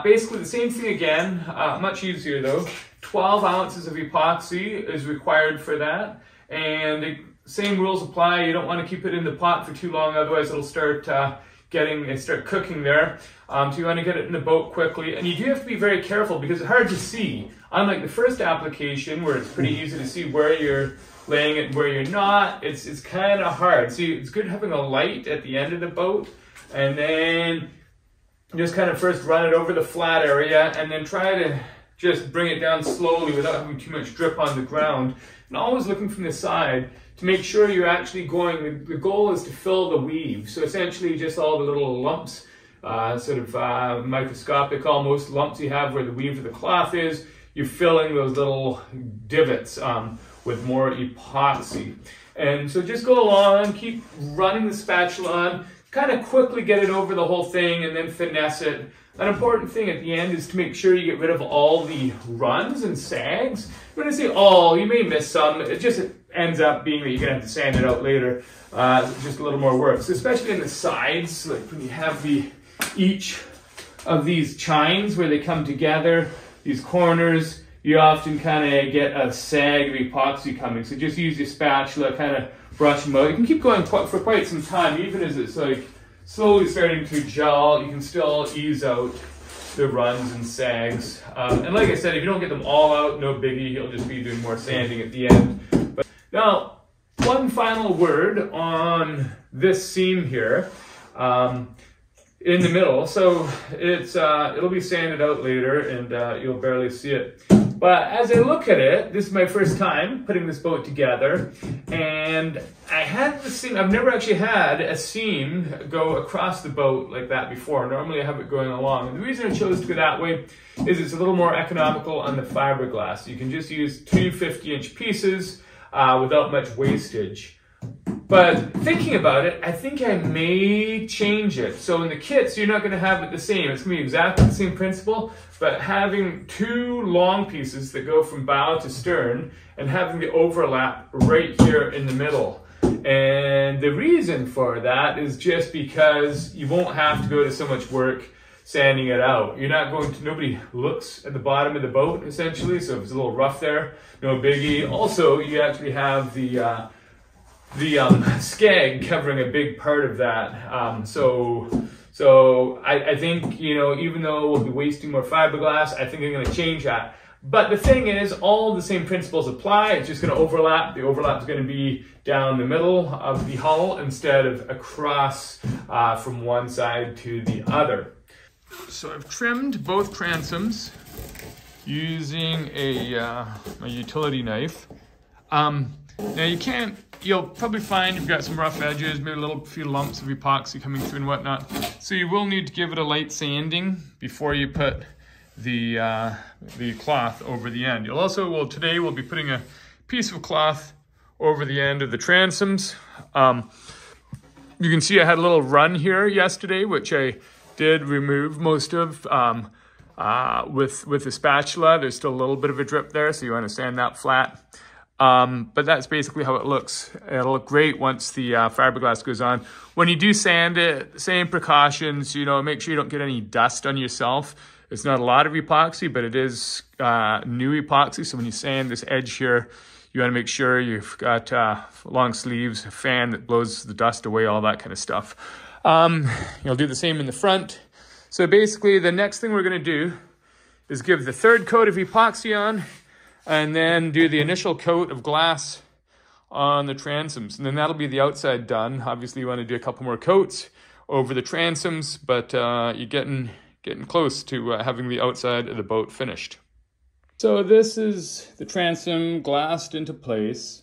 basically the same thing again, much easier though. 12 ounces of epoxy is required for that, and the same rules apply. You don't want to keep it in the pot for too long, otherwise it'll start cooking there. So you want to get it in the boat quickly, and you do have to be very careful because it's hard to see. Unlike the first application where it's pretty easy to see where you're laying it and where you're not, it's kind of hard. So it's good having a light at the end of the boat, and then just kind of first run it over the flat area and then try to just bring it down slowly without having too much drip on the ground. And always looking from the side to make sure you're actually going, the goal is to fill the weave. So essentially just all the little lumps, microscopic almost lumps you have where the weave of the cloth is, you're filling those little divots with more epoxy. And so just go along, keep running the spatula on, kind of quickly get it over the whole thing and then finesse it. An important thing at the end is to make sure you get rid of all the runs and sags. When I say all, you may miss some. It just ends up being that you're going to have to sand it out later. Just a little more work. So especially in the sides, like when you have each of these chines where they come together, these corners, you often kind of get a sag of epoxy coming. So just use your spatula, kind of brush them out. You can keep going for quite some time, even as it's like slowly starting to gel. You can still ease out the runs and sags. And like I said, if you don't get them all out, no biggie, you'll just be doing more sanding at the end. But now, one final word on this seam here. In the middle, so it'll be sanded out later, and you'll barely see it. But as I look at it, this is my first time putting this boat together, and I had the seam. I've never actually had a seam go across the boat like that before. Normally I have it going along. And the reason I chose to go that way is it's a little more economical on the fiberglass. You can just use two 50-inch pieces without much wastage. But thinking about it, I think I may change it. So in the kits, you're not going to have it the same. It's going to be exactly the same principle, but having two long pieces that go from bow to stern and having the overlap right here in the middle. And the reason for that is just because you won't have to go to so much work sanding it out. You're not going to, nobody looks at the bottom of the boat essentially, so if it's a little rough there, no biggie. Also, you actually have the skeg covering a big part of that. So I think, you know, even though we'll be wasting more fiberglass, I think I'm going to change that. But the thing is, all the same principles apply. It's just going to overlap. The overlap is going to be down the middle of the hull instead of across from one side to the other. So I've trimmed both transoms using a utility knife. Now you'll probably find you've got some rough edges, maybe a few lumps of epoxy coming through and whatnot. So you will need to give it a light sanding before you put the cloth over the end. You'll also, today we'll be putting a piece of cloth over the end of the transoms. You can see I had a little run here yesterday, which I did remove most of with the spatula. There's still a little bit of a drip there, so you want to sand that flat. But that's basically how it looks. It'll look great once the fiberglass goes on. When you do sand it, same precautions, you know, make sure you don't get any dust on yourself. It's not a lot of epoxy, but it is new epoxy. So when you sand this edge here, you want to make sure you've got long sleeves, a fan that blows the dust away, all that kind of stuff. You'll do the same in the front. So basically the next thing we're going to do is give the third coat of epoxy on, and then do the initial coat of glass on the transoms. And then that'll be the outside done. Obviously you want to do a couple more coats over the transoms, but you're getting close to having the outside of the boat finished. So this is the transom glassed into place.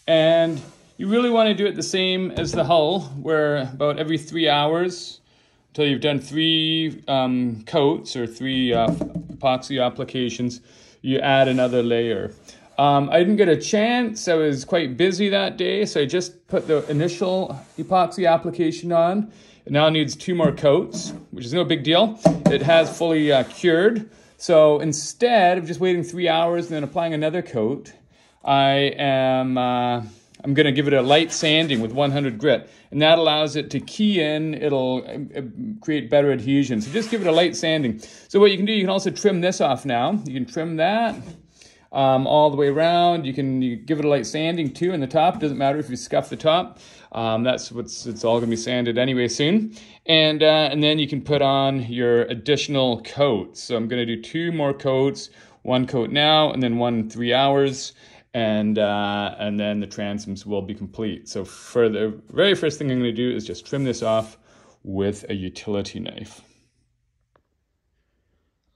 And you really want to do it the same as the hull, where about every 3 hours, until you've done 3 coats or 3 epoxy applications, you add another layer. I didn't get a chance. I was quite busy that day, so I just put the initial epoxy application on. It now needs 2 more coats, which is no big deal. It has fully cured. So instead of just waiting 3 hours and then applying another coat, I'm going to give it a light sanding with 100 grit, and that allows it to key in. It'll create better adhesion. So just give it a light sanding. So what you can do, you can also trim this off now. You can trim that all the way around. You give it a light sanding too in the top. It doesn't matter if you scuff the top. It's all going to be sanded anyway soon. And then you can put on your additional coats. So I'm going to do 2 more coats, 1 coat now, and then 1 in 3 hours. And then the transoms will be complete. So for the very first thing I'm going to do is just trim this off with a utility knife.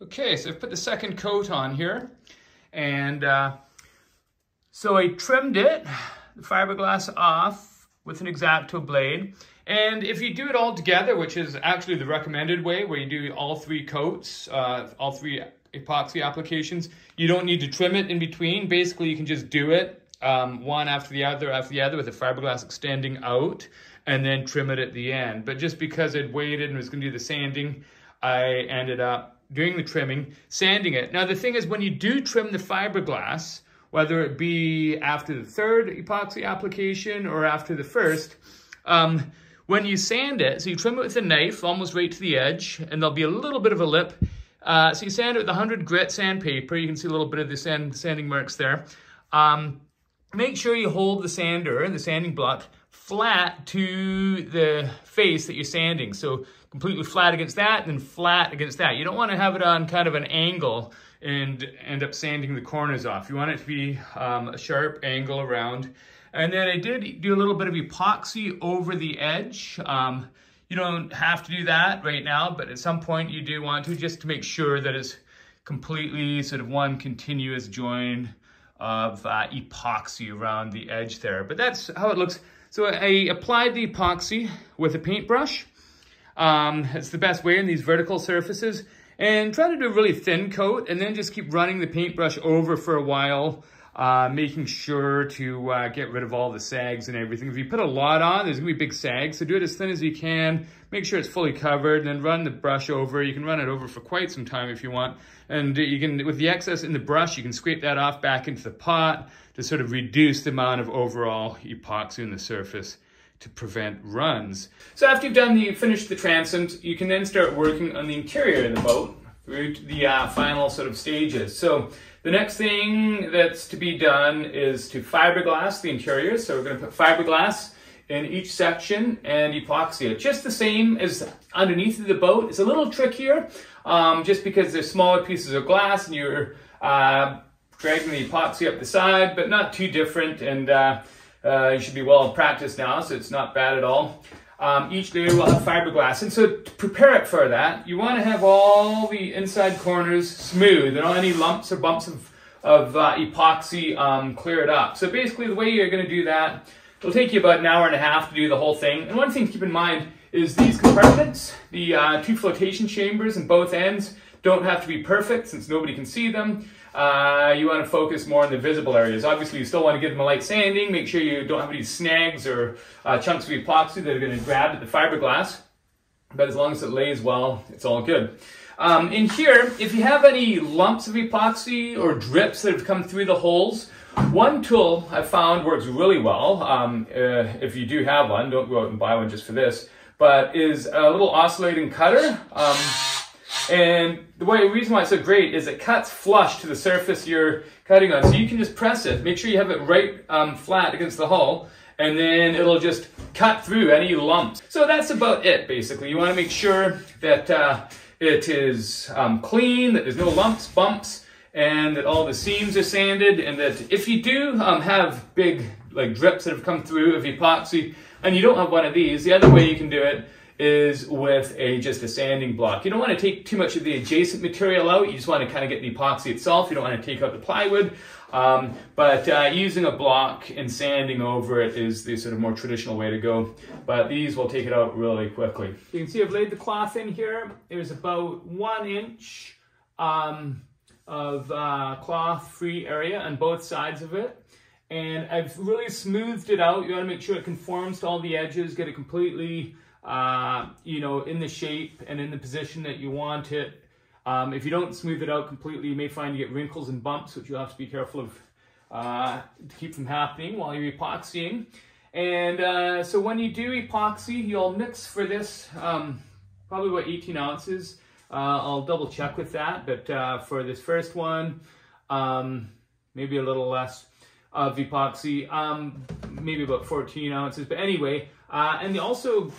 Okay, so I've put the second coat on here. And so I trimmed it, the fiberglass off with an X-Acto blade. And if you do it all together, which is actually the recommended way, where you do all 3 coats, all 3 epoxy applications, you don't need to trim it in between. Basically, you can just do it one after the other with the fiberglass extending out, and then trim it at the end. But just because I'd waited and was going to do the sanding, I ended up doing the trimming, sanding it. Now the thing is, when you do trim the fiberglass, whether it be after the 3rd epoxy application or after the 1st, when you sand it, so you trim it with a knife almost right to the edge, and there'll be a little bit of a lip. So you sand it with 100 grit sandpaper. You can see a little bit of the sanding marks there. Make sure you hold the sander and the sanding block flat to the face that you're sanding. So completely flat against that and then flat against that. You don't want to have it on kind of an angle and end up sanding the corners off. You want it to be a sharp angle around. And then I did do a little bit of epoxy over the edge. You don't have to do that right now, but at some point you do want to, just to make sure that it's completely sort of one continuous join of epoxy around the edge there. But that's how it looks. So I applied the epoxy with a paintbrush. It's the best way in these vertical surfaces. And try to do a really thin coat and then just keep running the paintbrush over for a while, making sure to get rid of all the sags and everything. If you put a lot on, there's gonna be big sags, so do it as thin as you can. Make sure it's fully covered, and then run the brush over. You can run it over for quite some time if you want. And you can, with the excess in the brush, you can scrape that off back into the pot to sort of reduce the amount of overall epoxy on the surface to prevent runs. So after you've finished the transoms, you can then start working on the interior of the boat through to the final sort of stages. So the next thing that's to be done is to fiberglass the interior. So we're going to put fiberglass in each section and epoxy it. Just the same as underneath of the boat. It's a little trickier just because there's smaller pieces of glass and you're dragging the epoxy up the side, but not too different. And you should be well practiced now, so it's not bad at all. Each layer will have fiberglass. And so to prepare it for that, you want to have all the inside corners smooth and all any lumps or bumps of epoxy cleared up. So basically the way you're going to do that, it'll take you about an hour and a half to do the whole thing. And one thing to keep in mind is these compartments, the two flotation chambers in both ends, don't have to be perfect since nobody can see them. You want to focus more on the visible areas. Obviously, you still want to give them a light sanding. Make sure you don't have any snags or chunks of epoxy that are going to grab at the fiberglass. But as long as it lays well, it's all good. In here, if you have any lumps of epoxy or drips that have come through the holes, one tool I found works really well. If you do have one, don't go out and buy one just for this, but is a little oscillating cutter. And the reason why it's so great is it cuts flush to the surface you're cutting on. So you can just press it, make sure you have it right flat against the hull, and then it'll just cut through any lumps. So that's about it, basically. You want to make sure that it is clean, that there's no lumps, bumps, and that all the seams are sanded, and that if you do have big drips that have come through of epoxy, and you don't have one of these, the other way you can do it is with just a sanding block. You don't want to take too much of the adjacent material out. You just want to kind of get the epoxy itself. You don't want to take out the plywood. But using a block and sanding over it is the sort of more traditional way to go. But these will take it out really quickly. You can see I've laid the cloth in here. There's about 1 inch of cloth-free area on both sides of it. And I've really smoothed it out. You want to make sure it conforms to all the edges, get it completely in the shape and in the position that you want it. If you don't smooth it out completely, you may find you get wrinkles and bumps, which you'll have to be careful of to keep from happening while you're epoxying. And so when you do epoxy, you'll mix for this probably about 18 ounces. I'll double check with that, but for this first one, maybe a little less of epoxy, maybe about 14 ounces. But anyway, and also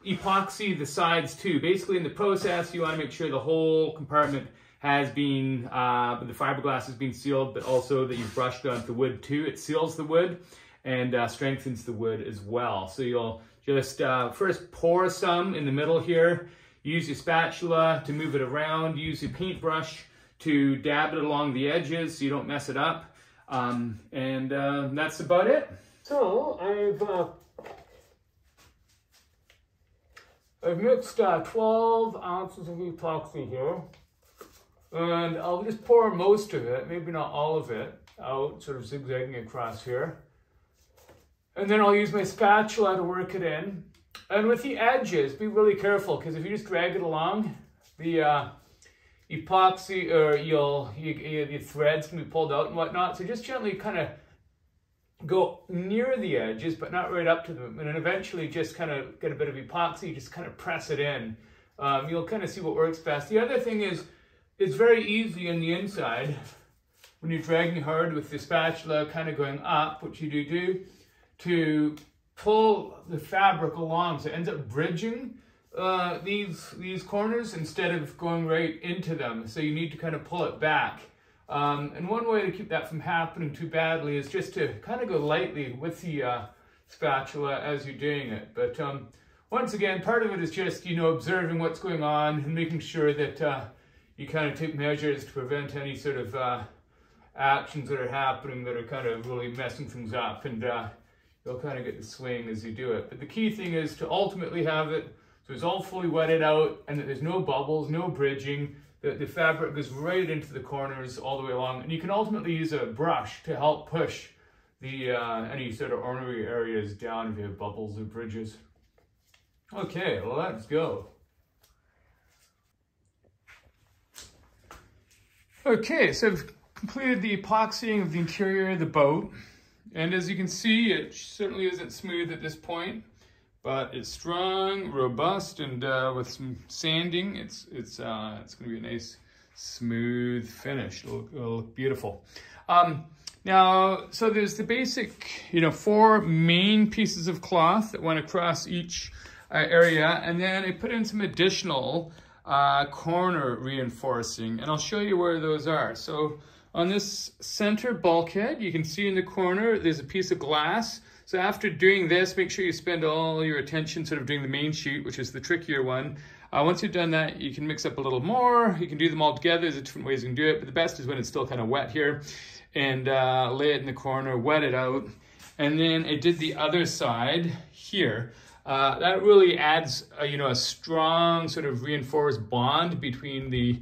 epoxy the sides too. Basically in the process, you want to make sure the whole compartment has been, the fiberglass has been sealed, but also that you've brushed on the wood too. It seals the wood and strengthens the wood as well. So you'll just first pour some in the middle here. Use your spatula to move it around. Use your paintbrush to dab it along the edges so you don't mess it up. And that's about it. So I've mixed 12 ounces of epoxy here, and I'll just pour most of it, maybe not all of it, out, sort of zigzagging across here. And then I'll use my spatula to work it in. And with the edges, be really careful, because if you just drag it along, the epoxy, or the threads can be pulled out and whatnot. So just gently kind of go near the edges, but not right up to them. And then eventually just kind of get a bit of epoxy, just kind of press it in. You'll kind of see what works best. The other thing is, it's very easy on the inside when you're dragging hard with the spatula kind of going up, which you do, to pull the fabric along, so it ends up bridging these corners instead of going right into them. So you need to kind of pull it back. And one way to keep that from happening too badly is just to kind of go lightly with the spatula as you're doing it. But once again, part of it is just, you know, observing what's going on and making sure that you kind of take measures to prevent any sort of actions that are happening that are kind of really messing things up, and you'll kind of get the swing as you do it. But the key thing is to ultimately have it so it's all fully wetted out and that there's no bubbles, no bridging, that the fabric goes right into the corners all the way along. And you can ultimately use a brush to help push the any sort of ornery areas down if you have bubbles or bridges. Okay, well, let's go. Okay, so I've completed the epoxying of the interior of the boat. And as you can see, it certainly isn't smooth at this point, but it's strong, robust, and with some sanding, it's going to be a nice, smooth finish. It'll look beautiful. Now, so there's the basic, you know, 4 main pieces of cloth that went across each area, and then I put in some additional corner reinforcing, and I'll show you where those are. So on this center bulkhead, you can see in the corner, there's a piece of glass. So after doing this, make sure you spend all your attention sort of doing the main sheet, which is the trickier one. Once you've done that, you can mix up a little more. You can do them all together. There's different ways you can do it, but the best is when it's still kind of wet here. And lay it in the corner, wet it out. And then I did the other side here. That really adds, you know, a strong sort of reinforced bond between the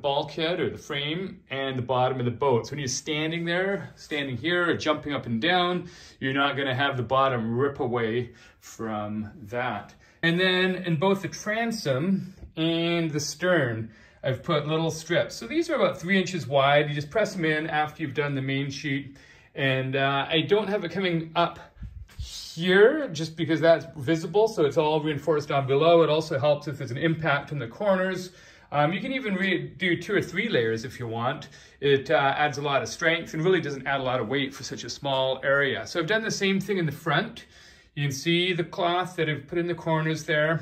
bulkhead or the frame and the bottom of the boat. So when you're standing there, standing here or jumping up and down, you're not going to have the bottom rip away from that. And then in both the transom and the stern, I've put little strips. So these are about 3 inches wide. You just press them in after you've done the main sheet. And I don't have it coming up here just because that's visible. So it's all reinforced down below. It also helps if there's an impact in the corners. You can even do 2 or 3 layers if you want. It adds a lot of strength and really doesn't add a lot of weight for such a small area. So I've done the same thing in the front. You can see the cloth that I've put in the corners there.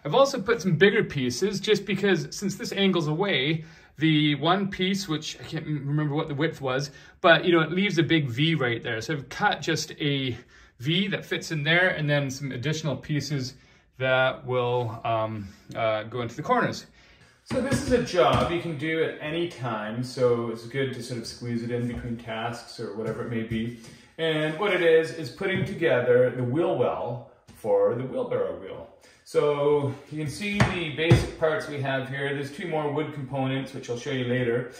I've also put some bigger pieces just because since this angle's away, the one piece, which I can't remember what the width was, but you know, it leaves a big V right there. So I've cut just a V that fits in there and then some additional pieces that will go into the corners. So this is a job you can do at any time, so it's good to sort of squeeze it in between tasks or whatever it may be. And what it is putting together the wheel well for the wheelbarrow wheel. So you can see the basic parts we have here. There's 2 more wood components, which I'll show you later,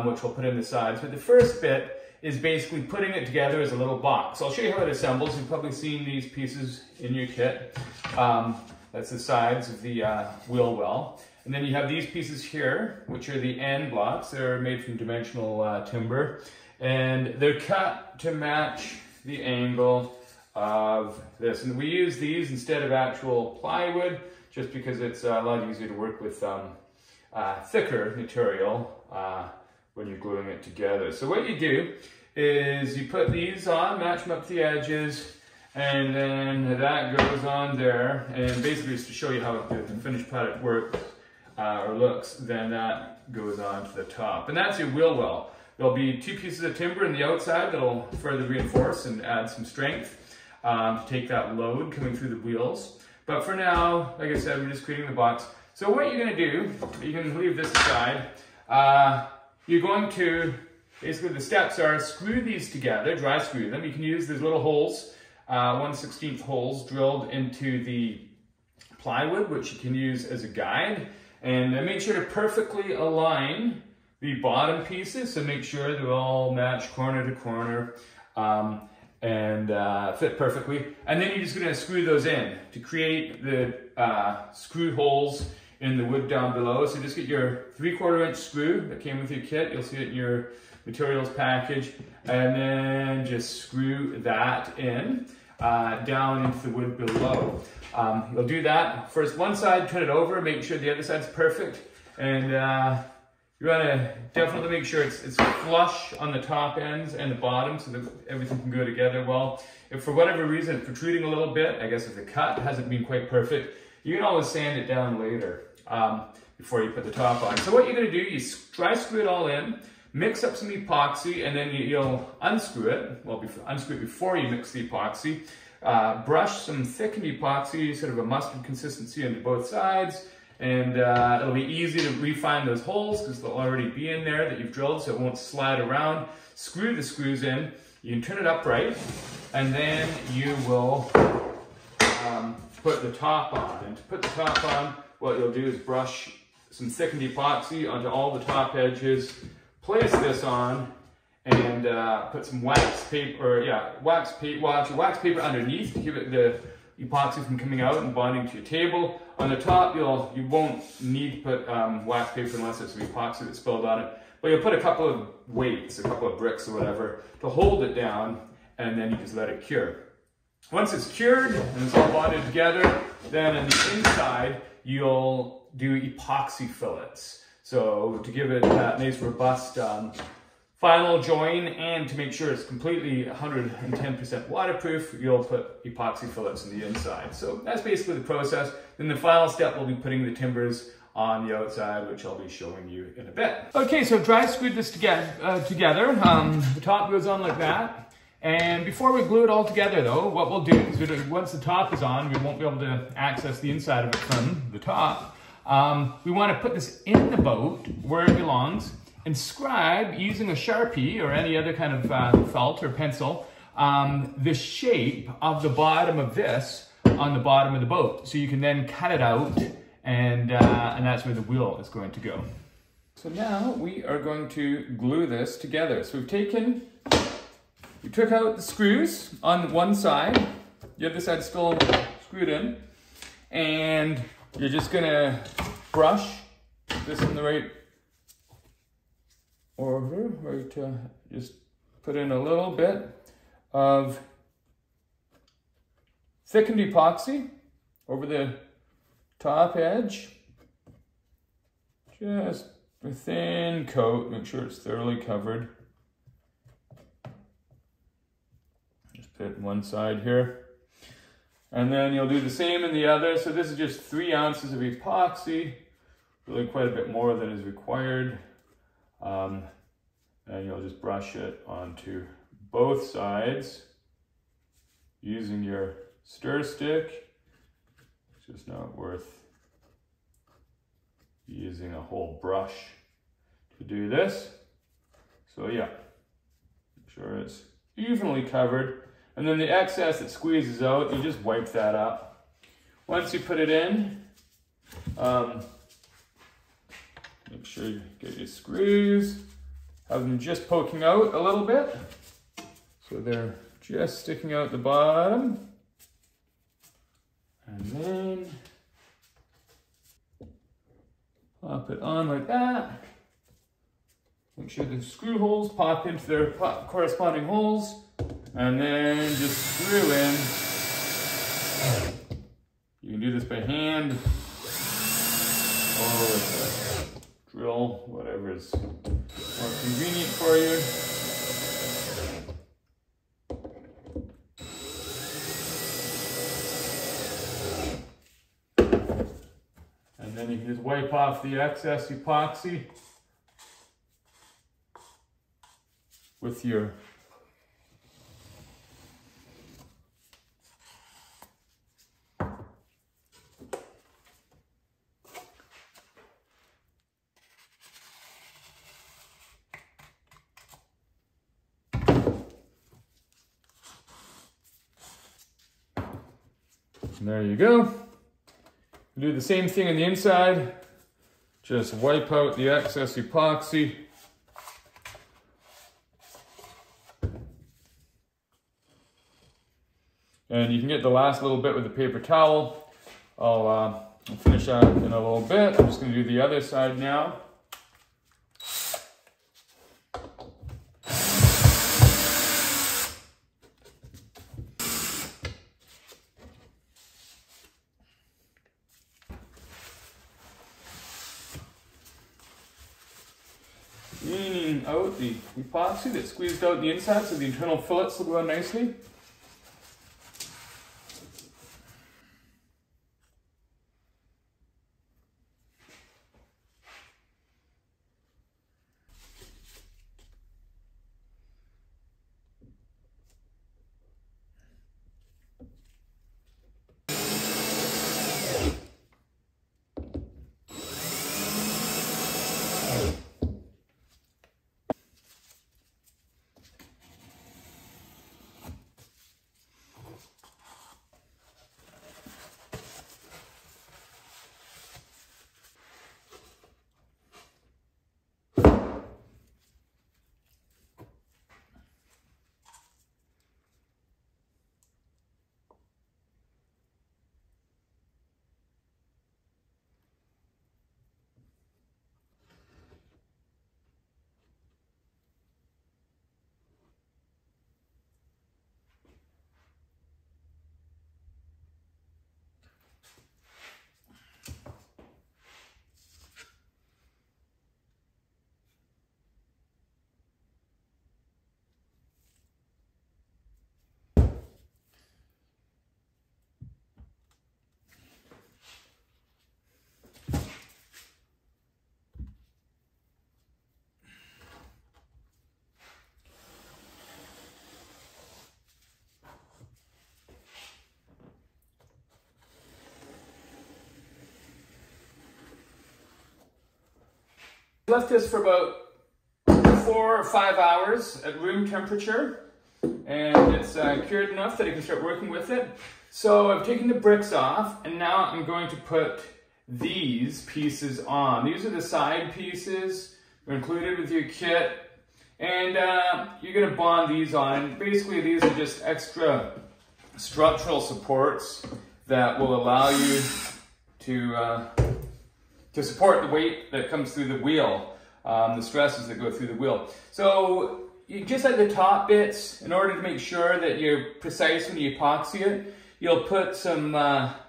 which we'll put in the sides. But the first bit is basically putting it together as a little box. I'll show you how it assembles. You've probably seen these pieces in your kit. That's the sides of the wheel well. And then you have these pieces here, which are the end blocks. They're made from dimensional timber. And they're cut to match the angle of this. And we use these instead of actual plywood, just because it's a lot easier to work with thicker material when you're gluing it together. So what you do is you put these on, match them up to the edges, and then that goes on there. And basically just to show you how the finished product works or looks, then that goes on to the top. And that's your wheel well. There'll be 2 pieces of timber on the outside that'll further reinforce and add some strength to take that load coming through the wheels. But for now, like I said, we're just creating the box. So what you're going to do, you can leave this aside, you're going to, basically the steps are screw these together, dry screw them. You can use these little holes, 1/16 holes drilled into the plywood, which you can use as a guide. And make sure to perfectly align the bottom pieces, so make sure they're all matched corner to corner and fit perfectly. And then you're just going to screw those in to create the screw holes in the wood down below. So just get your 3/4 inch screw that came with your kit. You'll see it in your materials package. And then just screw that in down into the wood below. You'll do that first one side, turn it over, make sure the other side's perfect. And You want to definitely make sure it's flush on the top ends and the bottom so that everything can go together well. If for whatever reason it's protruding a little bit, I guess if the cut hasn't been quite perfect, you can always sand it down later before you put the top on. So what you're going to do, you dry screw it all in, mix up some epoxy, and then you'll unscrew it. Well, unscrew it before you mix the epoxy. Brush some thickened epoxy, sort of a mustard consistency onto both sides. And it'll be easy to refine those holes because they'll already be in there that you've drilled, so it won't slide around. Screw the screws in. You can turn it upright, and then you will put the top on. And to put the top on, what you'll do is brush some thickened epoxy onto all the top edges, place this on, and put some wax paper, wax paper underneath to keep it the epoxy from coming out and bonding to your table. On the top, you won't need to put wax paper unless there's some epoxy that's spilled on it. But you'll put a couple of weights, a couple of bricks or whatever, to hold it down, and then you just let it cure. Once it's cured and it's all bonded together, then on the inside, you'll do epoxy fillets. So to give it that nice robust final join and to make sure it's completely 110% waterproof, you'll put epoxy fillets on the inside. So that's basically the process. Then the final step will be putting the timbers on the outside, which I'll be showing you in a bit. Okay, so dry screwed this together. The top goes on like that. And before we glue it all together though, what we'll do is once the top is on, we won't be able to access the inside of it from the top. We want to put this in the boat where it belongs, and scribe, using a Sharpie or any other kind of felt or pencil, the shape of the bottom of this on the bottom of the boat. So you can then cut it out, and that's where the wheel is going to go. So now we are going to glue this together. So we took out the screws on one side, the other side's still screwed in, and you're just gonna brush this in the right order, just put in a little bit of thickened epoxy over the top edge. Just a thin coat, make sure it's thoroughly covered. Just put one side here. And then you'll do the same in the other. So this is just 3 ounces of epoxy, really quite a bit more than is required. And you'll just brush it onto both sides using your stir stick. It's just not worth using a whole brush to do this. So yeah, make sure it's evenly covered. And then the excess that squeezes out, you just wipe that up. Once you put it in, make sure you get your screws, have them just poking out a little bit. So they're just sticking out the bottom. And then pop it on like that. Make sure the screw holes pop into their corresponding holes. And then just screw in. You can do this by hand or with a drill, whatever is more convenient for you. And then you can just wipe off the excess epoxy with your and there you go. Do the same thing on the inside. Just wipe out the excess epoxy. And you can get the last little bit with a paper towel. I'll finish that in a little bit. I'm just going to do the other side now. out the epoxy that's squeezed out the inside so the internal fillets will go on nicely. Left this for about 4 or 5 hours at room temperature, and it's cured enough that I can start working with it. So I've taken the bricks off, and now I'm going to put these pieces on. These are the side pieces. They're included with your kit, and you're going to bond these on. Basically, these are just extra structural supports that will allow you to support the weight that comes through the wheel, the stresses that go through the wheel. So you just like the top bits, in order to make sure that you're precise when you epoxy it, you'll put some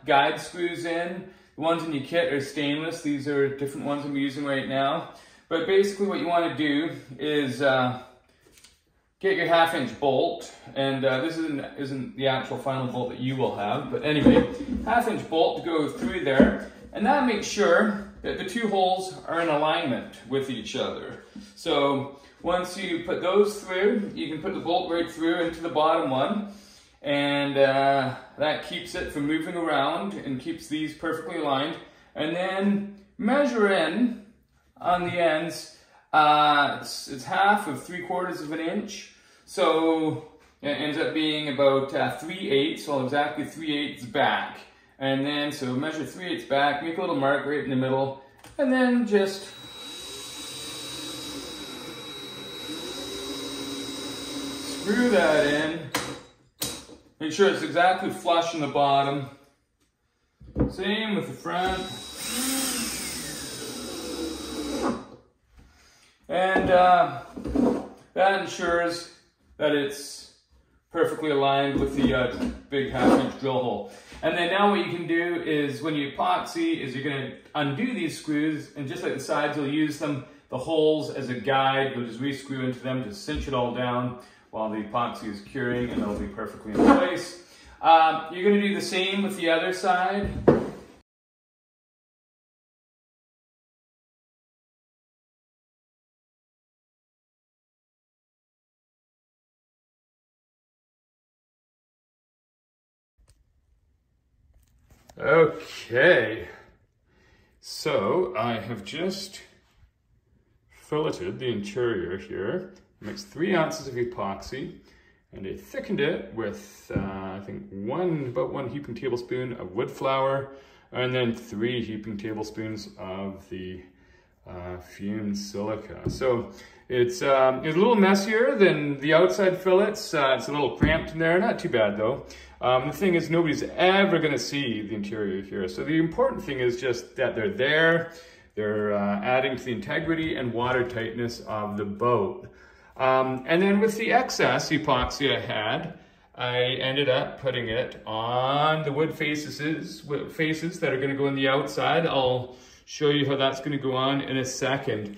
guide screws in. The ones in your kit are stainless. These are different ones I'm using right now. But basically what you want to do is get your 1/2-inch bolt, and this isn't the actual final bolt that you will have, but anyway, 1/2-inch bolt to go through there, and that makes sure that the two holes are in alignment with each other. So once you put those through, you can put the bolt right through into the bottom one, and that keeps it from moving around and keeps these perfectly aligned. And then measure in on the ends. It's half of 3/4 of an inch, so it ends up being about 3/8, so exactly 3/8 back. And then, so measure 3/8 back, make a little mark right in the middle, and then just screw that in. Make sure it's exactly flush in the bottom. Same with the front. And that ensures that it's perfectly aligned with the big 1/2-inch drill hole. And then now what you can do is, when you epoxy, is you're going to undo these screws, and just like the sides, you'll use them, the holes, as a guide. You'll just re-screw into them to cinch it all down while the epoxy is curing, and it'll be perfectly in place. You're going to do the same with the other side. Okay, so I have just filleted the interior here. I mixed 3 ounces of epoxy, and I thickened it with, I think, about one heaping tablespoon of wood flour, and then 3 heaping tablespoons of the fumed silica. So it's a little messier than the outside fillets. It's a little cramped in there, not too bad though. The thing is, nobody's ever going to see the interior here. So the important thing is just that they're there. They're adding to the integrity and water tightness of the boat. And then with the excess epoxy I had, I ended up putting it on the wood faces that are going to go on the outside. I'll show you how that's going to go on in a second.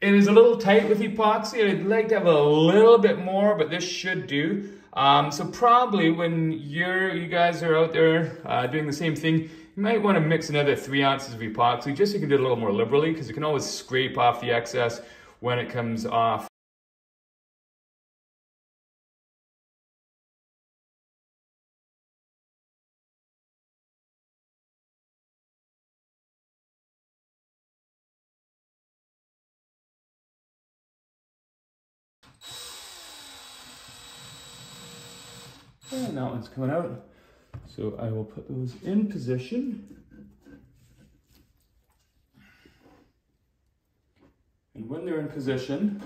It is a little tight with epoxy. I'd like to have a little bit more, but this should do. So probably when you guys are out there doing the same thing, you might want to mix another 3 ounces of epoxy, just so you can do it a little more liberally, because you can always scrape off the excess when it comes off. And that one's coming out. So I will put those in position. And when they're in position,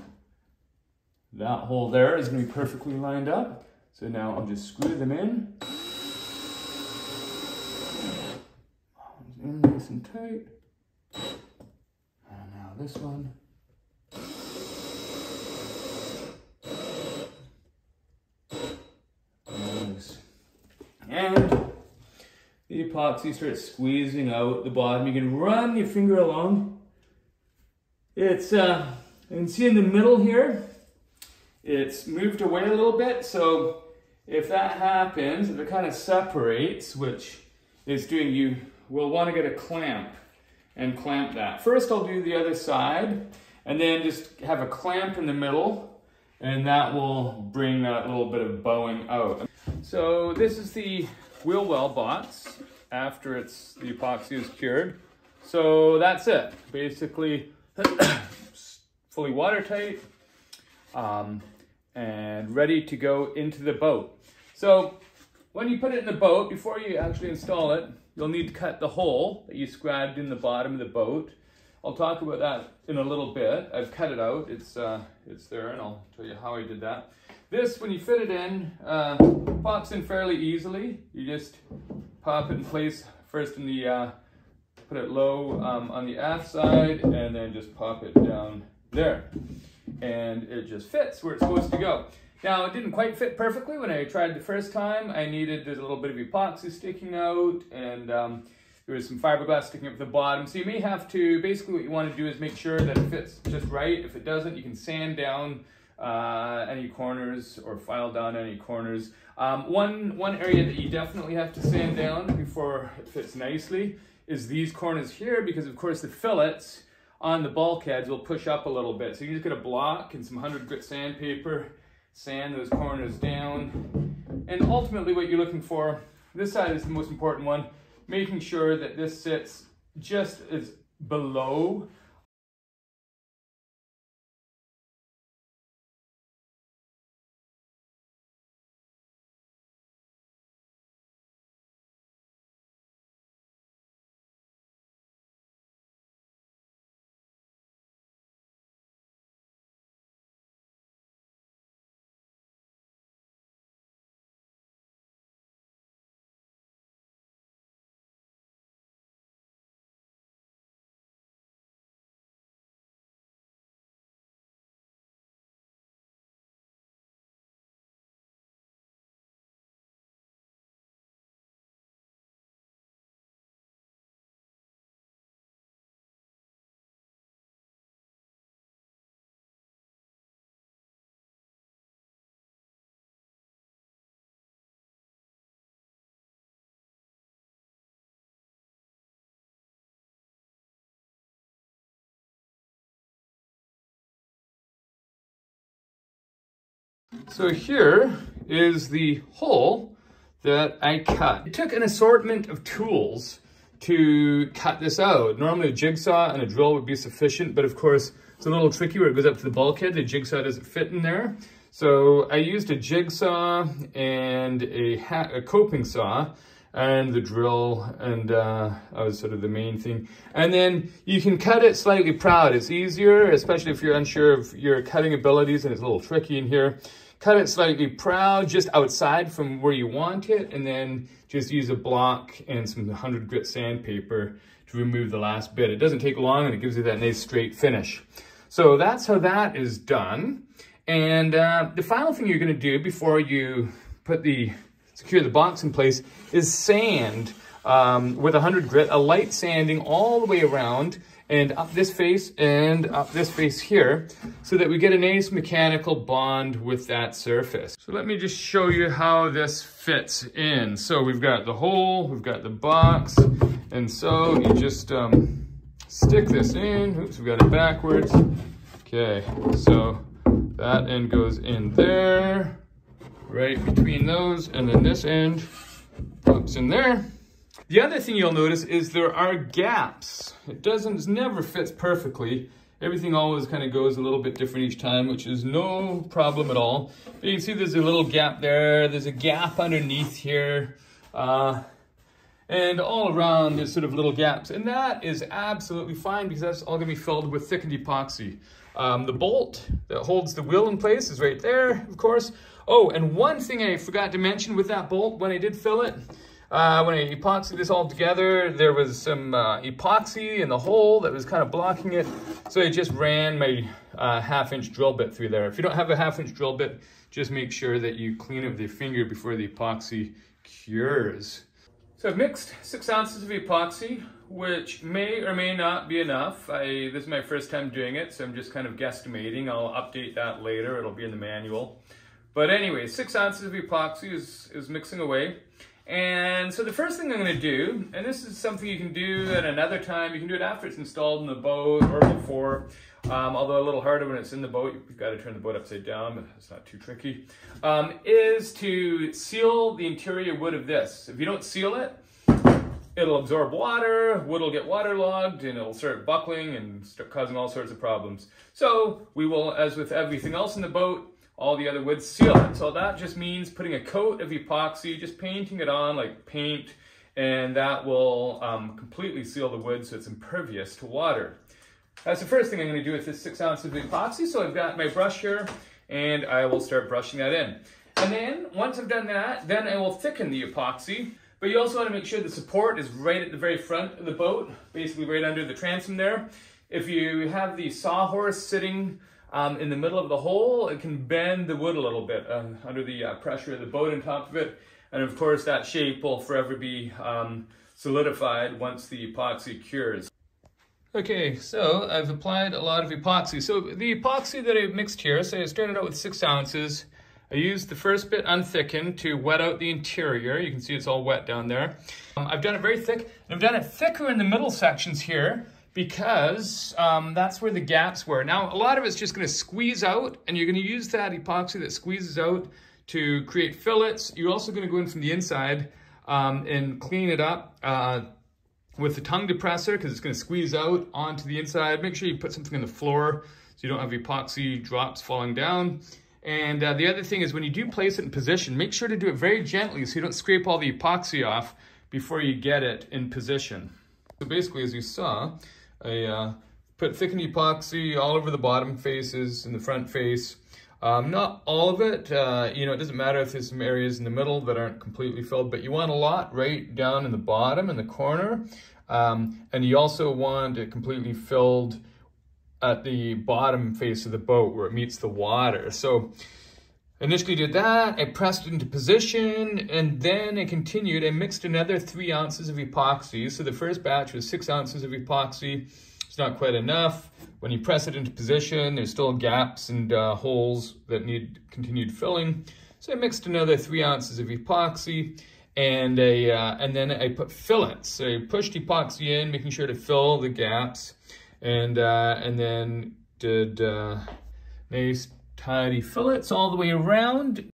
that hole there is going to be perfectly lined up. So now I'll just screw them in. That one's in nice and tight. And now this one. And the epoxy starts squeezing out the bottom. You can run your finger along. It's, you can see in the middle here, it's moved away a little bit. So if that happens, if it kind of separates, which it's doing, you will want to get a clamp and clamp that. First I'll do the other side and then just have a clamp in the middle, and that will bring that little bit of bowing out. So this is the wheel well box after the epoxy is cured. So that's it. Basically fully watertight and ready to go into the boat. So when you put it in the boat, before you actually install it, you'll need to cut the hole that you scribed in the bottom of the boat. I'll talk about that in a little bit. I've cut it out. It's there, and I'll tell you how I did that. This, when you fit it in, pops in fairly easily. You just pop it in place first in the, put it low on the aft side, and then just pop it down there. And it just fits where it's supposed to go. Now, it didn't quite fit perfectly when I tried the first time. There's a little bit of epoxy sticking out, and there was some fiberglass sticking up at the bottom. So you may have to, basically what you want to do is make sure that it fits just right. If it doesn't, you can sand down any corners or file down any corners. One area that you definitely have to sand down before it fits nicely is these corners here, because of course the fillets on the bulkheads will push up a little bit. So you just get a block and some 100 grit sandpaper, sand those corners down. And ultimately what you're looking for, this side is the most important one, making sure that this sits just as below So here is the hole that I cut. It took an assortment of tools to cut this out. Normally a jigsaw and a drill would be sufficient, but of course it's a little tricky where it goes up to the bulkhead. The jigsaw doesn't fit in there. So I used a jigsaw and a coping saw and the drill, and that was sort of the main thing. And then you can cut it slightly proud. It's easier, especially if you're unsure of your cutting abilities and it's a little tricky in here. Cut it slightly proud, just outside from where you want it, and then just use a block and some 100 grit sandpaper to remove the last bit. It doesn't take long and it gives you that nice straight finish. So that's how that is done. And the final thing you're gonna do before you secure the box in place is sand with 100 grit, a light sanding all the way around. and up this face and up this face here, so that we get a nice mechanical bond with that surface. So let me just show you how this fits in. So we've got the hole, we've got the box, and so you just stick this in. Oops, we got it backwards. Okay, so that end goes in there, right between those, and then this end pops in there. The other thing you'll notice is there are gaps. It never fits perfectly. Everything always kind of goes a little bit different each time, which is no problem at all. But you can see there's a little gap there. There's a gap underneath here. And all around there's sort of little gaps. And that is absolutely fine because that's all gonna be filled with thickened epoxy. The bolt that holds the wheel in place is right there, of course. Oh, and one thing I forgot to mention with that bolt when I did fill it, when I epoxied this all together, there was some epoxy in the hole that was kind of blocking it. So I just ran my 1/2-inch drill bit through there. If you don't have a 1/2-inch drill bit, just make sure that you clean it with your finger before the epoxy cures. So I've mixed 6 ounces of epoxy, which may or may not be enough. This is my first time doing it, so I'm just kind of guesstimating. I'll update that later. It'll be in the manual. But anyway, 6 ounces of epoxy is mixing away. And so the first thing I'm going to do, and this is something you can do at another time, you can do it after it's installed in the boat or before, although a little harder when it's in the boat. You've got to turn the boat upside down, but it's not too tricky, is to seal the interior wood of this. If you don't seal it, it'll absorb water, wood will get waterlogged, and it'll start buckling and start causing all sorts of problems. So we will, as with everything else in the boat, all the other wood, seal it. So that just means putting a coat of epoxy, just painting it on like paint, and that will completely seal the wood so it's impervious to water. That's the first thing I'm going to do with this 6 ounces of epoxy. So I've got my brush here, and I will start brushing that in. And then once I've done that, then I will thicken the epoxy. But you also want to make sure the support is right at the very front of the boat, basically right under the transom there. If you have the sawhorse sitting in the middle of the hole, it can bend the wood a little bit under the pressure of the boat on top of it. And of course that shape will forever be solidified once the epoxy cures. Okay, so I've applied a lot of epoxy. So the epoxy that I mixed here, so I started out with 6 ounces. I used the first bit unthickened to wet out the interior. You can see it's all wet down there. I've done it very thick, and I've done it thicker in the middle sections here because that's where the gaps were. Now, a lot of it's just gonna squeeze out, and you're gonna use that epoxy that squeezes out to create fillets. You're also gonna go in from the inside and clean it up with the tongue depressor because it's gonna squeeze out onto the inside. Make sure you put something on the floor so you don't have epoxy drops falling down. And the other thing is when you do place it in position, make sure to do it very gently so you don't scrape all the epoxy off before you get it in position. So basically, as you saw, I put thickened epoxy all over the bottom faces and the front face. Not all of it, you know, it doesn't matter if there's some areas in the middle that aren't completely filled, but you want a lot right down in the bottom in the corner. And you also want it completely filled at the bottom face of the boat where it meets the water. So initially did that, I pressed it into position, and then I continued. I mixed another 3 ounces of epoxy. So the first batch was 6 ounces of epoxy. It's not quite enough. When you press it into position, there's still gaps and holes that need continued filling. So I mixed another 3 ounces of epoxy, and then I put fillets. So I pushed epoxy in, making sure to fill the gaps, and then did nice tidy fillets all the way around.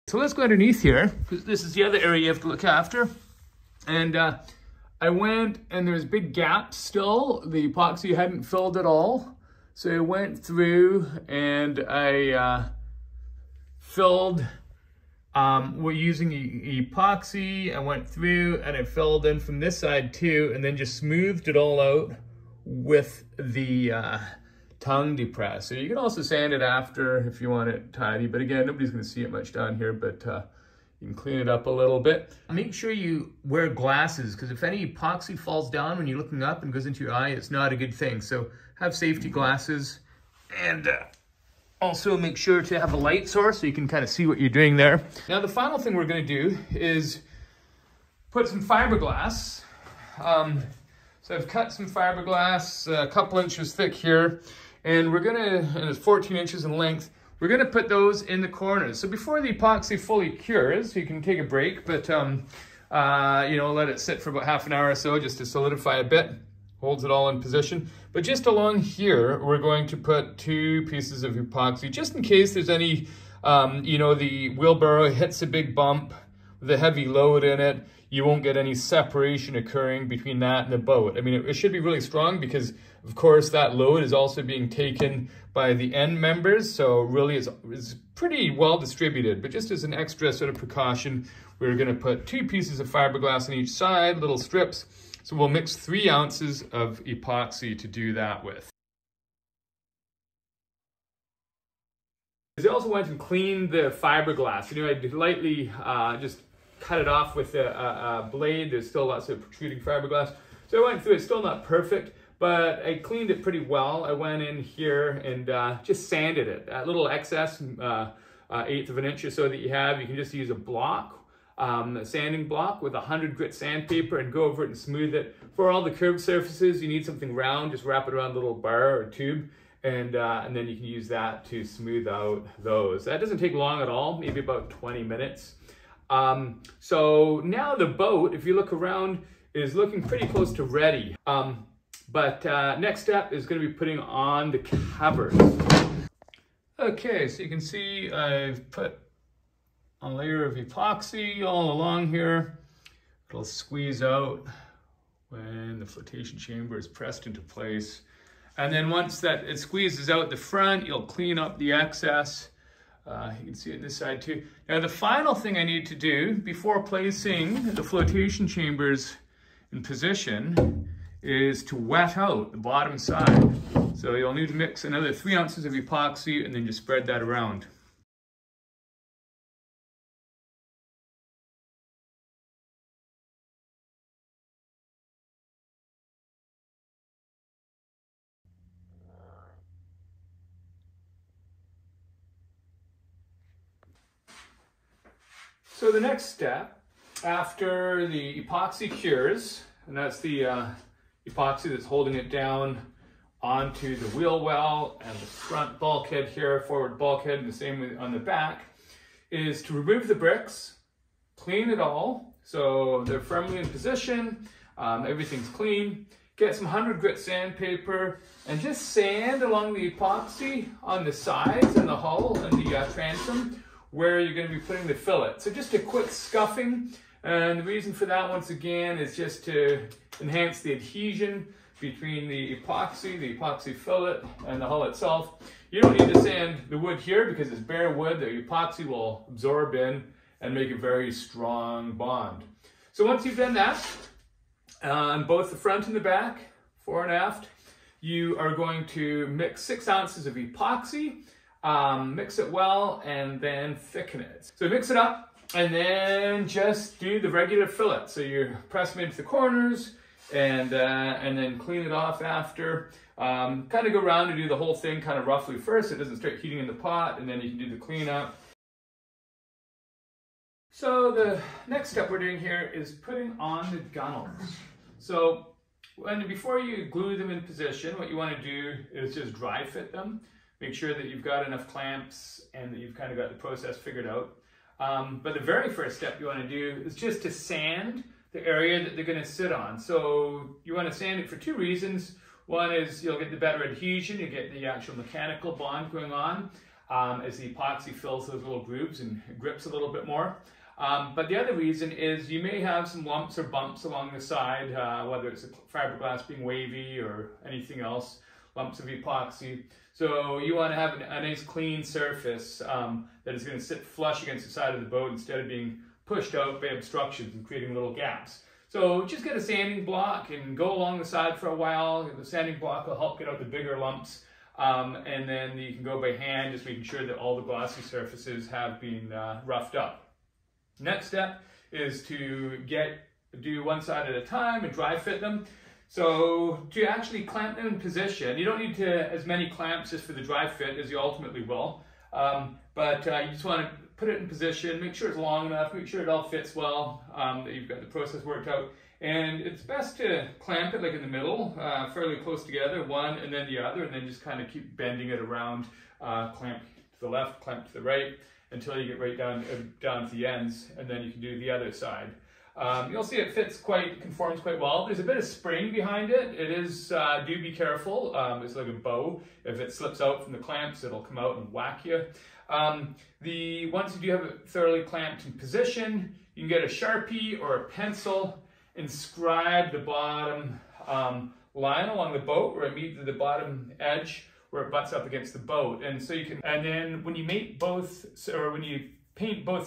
So let's go underneath here, because this is the other area you have to look after. And I went, and there's big gaps still. The epoxy hadn't filled at all. So I went through and I filled, we're using epoxy. I went through and I filled in from this side too, and then just smoothed it all out with the tongue depress. So you can also sand it after if you want it tidy, but again, nobody's gonna see it much down here, but you can clean it up a little bit. Make sure you wear glasses, because if any epoxy falls down when you're looking up and goes into your eye, it's not a good thing. So have safety glasses, and also make sure to have a light source so you can kind of see what you're doing there. Now the final thing we're gonna do is put some fiberglass. So I've cut some fiberglass, a couple inches thick here, and we're gonna, and it's 14 inches in length, we're gonna put those in the corners. So before the epoxy fully cures, you can take a break, but you know, let it sit for about half an hour or so just to solidify a bit, holds it all in position. But just along here, we're going to put 2 pieces of epoxy, just in case there's any, you know, the wheelbarrow hits a big bump with a heavy load in it. You won't get any separation occurring between that and the boat. I mean, it should be really strong because, of course, that load is also being taken by the end members. So really it's pretty well distributed. But just as an extra sort of precaution, we're going to put 2 pieces of fiberglass on each side, little strips. So we'll mix 3 ounces of epoxy to do that with. I also went and cleaned the fiberglass. You know, I lightly just cut it off with a blade. There's still lots of protruding fiberglass. So I went through it, still not perfect, but I cleaned it pretty well. I went in here and just sanded it. That little excess, 1/8 of an inch or so that you have, you can just use a block, a sanding block with 100 grit sandpaper and go over it and smooth it. For all the curved surfaces, you need something round, just wrap it around a little bar or tube, and then you can use that to smooth out those. That doesn't take long at all, maybe about 20 minutes. So now the boat, if you look around, is looking pretty close to ready. But next step is going to be putting on the covers. Okay, so you can see I've put a layer of epoxy all along here. It'll squeeze out when the flotation chamber is pressed into place. And then once that it squeezes out the front, you'll clean up the excess. You can see it this side too. Now the final thing I need to do before placing the flotation chambers in position is to wet out the bottom side. So you'll need to mix another 3 ounces of epoxy and then just spread that around. So the next step, after the epoxy cures, and that's the epoxy that's holding it down onto the wheel well and the front bulkhead here, forward bulkhead, and the same on the back, is to remove the bricks, clean it all, so they're firmly in position, everything's clean, get some 100 grit sandpaper, and just sand along the epoxy on the sides and the hull and the transom, where you're going to be putting the fillet. So just a quick scuffing, and the reason for that once again is just to enhance the adhesion between the epoxy fillet, and the hull itself. You don't need to sand the wood here because it's bare wood. The epoxy will absorb in and make a very strong bond. So once you've done that, on both the front and the back, fore and aft, you are going to mix 6 ounces of epoxy, mix it well, and then thicken it. So mix it up, and then just do the regular fillet. So you press them into the corners, and then clean it off after. Kind of go around and do the whole thing kind of roughly first. It doesn't start heating in the pot, and then you can do the cleanup. So the next step we're doing here is putting on the gunnels. So before you glue them in position, what you want to do is just dry fit them. Make sure that you've got enough clamps and that you've kind of got the process figured out. But the very first step you want to do is just to sand the area that they're going to sit on. So you want to sand it for 2 reasons. One is you'll get the better adhesion, you get the actual mechanical bond going on. as the epoxy fills those little grooves and grips a little bit more. But the other reason is you may have some lumps or bumps along the side, whether it's the fiberglass being wavy or anything else, lumps of epoxy. So you want to have a nice clean surface that is going to sit flush against the side of the boat instead of being pushed out by obstructions and creating little gaps. So just get a sanding block and go along the side for a while. The sanding block will help get out the bigger lumps. And then you can go by hand, just making sure that all the glossy surfaces have been roughed up. Next step is to do one side at a time and dry fit them. So to actually clamp them in position, you don't need as many clamps just for the dry fit as you ultimately will. But you just want to put it in position, make sure it's long enough, make sure it all fits well, that you've got the process worked out. And it's best to clamp it like in the middle, fairly close together, one and then the other, and then just kind of keep bending it around, clamp to the left, clamp to the right, until you get right down to the ends, and then you can do the other side. You'll see it conforms quite well. There's a bit of spring behind it. It is, do be careful. It's like a bow. If it slips out from the clamps, it'll come out and whack you. Once you do have it thoroughly clamped in position, you can get a Sharpie or a pencil, inscribe the bottom line along the boat where it meets the bottom edge where it butts up against the boat. And so you can, and then when you paint both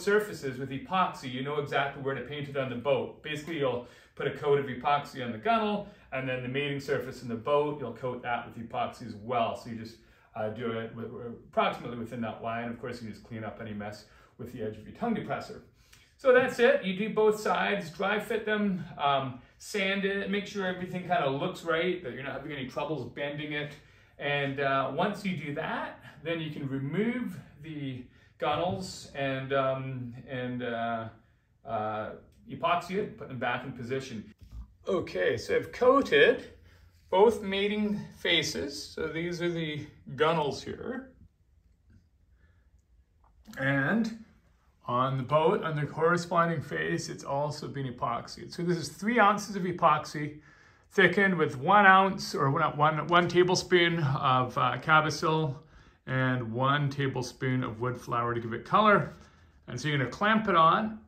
surfaces with epoxy, you know exactly where to paint it on the boat. Basically, you'll put a coat of epoxy on the gunnel, and then the mating surface in the boat, you'll coat that with epoxy as well. So you just do it approximately within that line. Of course, you just clean up any mess with the edge of your tongue depressor. So that's it. You do both sides, dry fit them, sand it, make sure everything kind of looks right, that you're not having any troubles bending it. And once you do that, then you can remove the gunnels and epoxy it, put them back in position. Okay, so I've coated both mating faces. So these are the gunnels here. And on the boat, on the corresponding face, it's also been epoxied. So this is 3 ounces of epoxy, thickened with 1 ounce, or one tablespoon of Cabasil and 1 tablespoon of wood flour to give it color. And so you're going to clamp it on,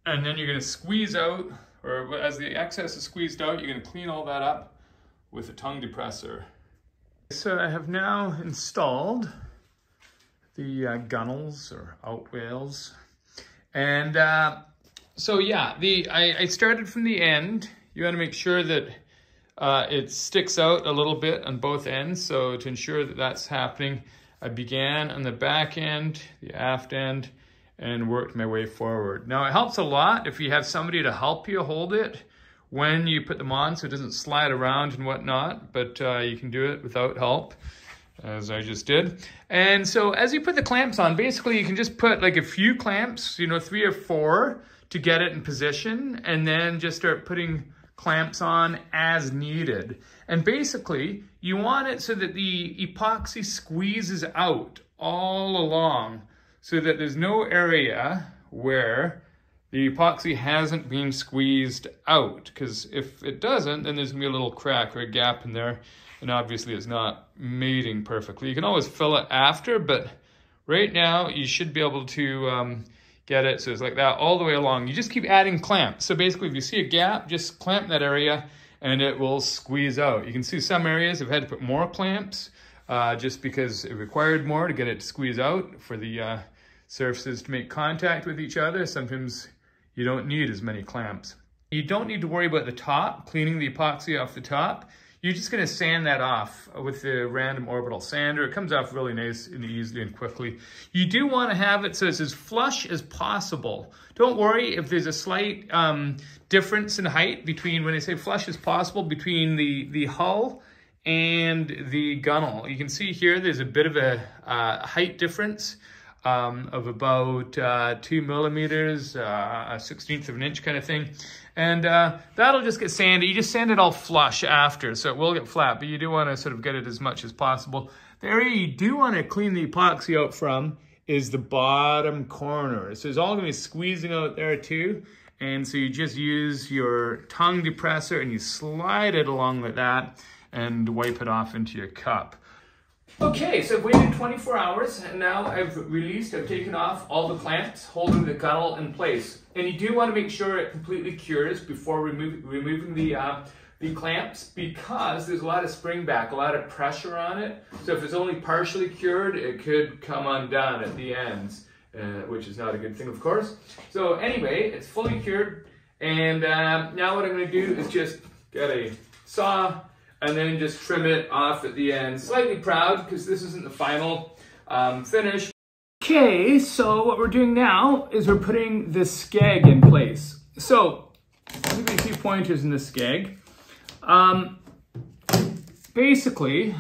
and then you're going to squeeze out, or as the excess is squeezed out, you're going to clean all that up with a tongue depressor. So I have now installed the gunnels or outwales. And so yeah, I started from the end. You want to make sure that it sticks out a little bit on both ends. So to ensure that that's happening, I began on the back end, the aft end, and worked my way forward. Now it helps a lot if you have somebody to help you hold it when you put them on so it doesn't slide around and whatnot, but you can do it without help, as I just did. And so as you put the clamps on, basically you can just put like a few clamps, 3 or 4 to get it in position, and then just start putting clamps on as needed. And basically you want it so that the epoxy squeezes out all along so that there's no area where the epoxy hasn't been squeezed out, because if it doesn't, then there's gonna be a little crack or a gap in there, and obviously it's not mating perfectly. You can always fill it after, but right now you should be able to get it so it's like that all the way along. You just keep adding clamps. So basically if you see a gap, just clamp that area and it will squeeze out. You can see some areas I've had to put more clamps just because it required more to get it to squeeze out for the surfaces to make contact with each other. Sometimes you don't need as many clamps. You don't need to worry about the top, cleaning the epoxy off the top. You're just gonna sand that off with the random orbital sander. It comes off really nice and easily and quickly. You do wanna have it so it's as flush as possible. Don't worry if there's a slight difference in height between, when I say flush as possible, between the hull and the gunnel. You can see here there's a bit of a height difference of about 2 millimeters, a 1/16 of an inch kind of thing. And that'll just get sanded. You just sand it all flush after, so it will get flat, but you do want to sort of get it as much as possible. The area you do want to clean the epoxy out from is the bottom corner. So it's all going to be squeezing out there too. And so you just use your tongue depressor and you slide it along like that and wipe it off into your cup. Okay, so I've waited 24 hours and now I've taken off all the clamps holding the gunnel in place. And you do want to make sure it completely cures before removing the clamps, because there's a lot of spring back, a lot of pressure on it. So if it's only partially cured, it could come undone at the ends, which is not a good thing, of course. So anyway, it's fully cured. And now what I'm going to do is just get a saw and then just trim it off at the end. Slightly proud because this isn't the final finish. Okay, so what we're doing now is we're putting the skeg in place. So I'll give you a few pointers in the skeg. Basically,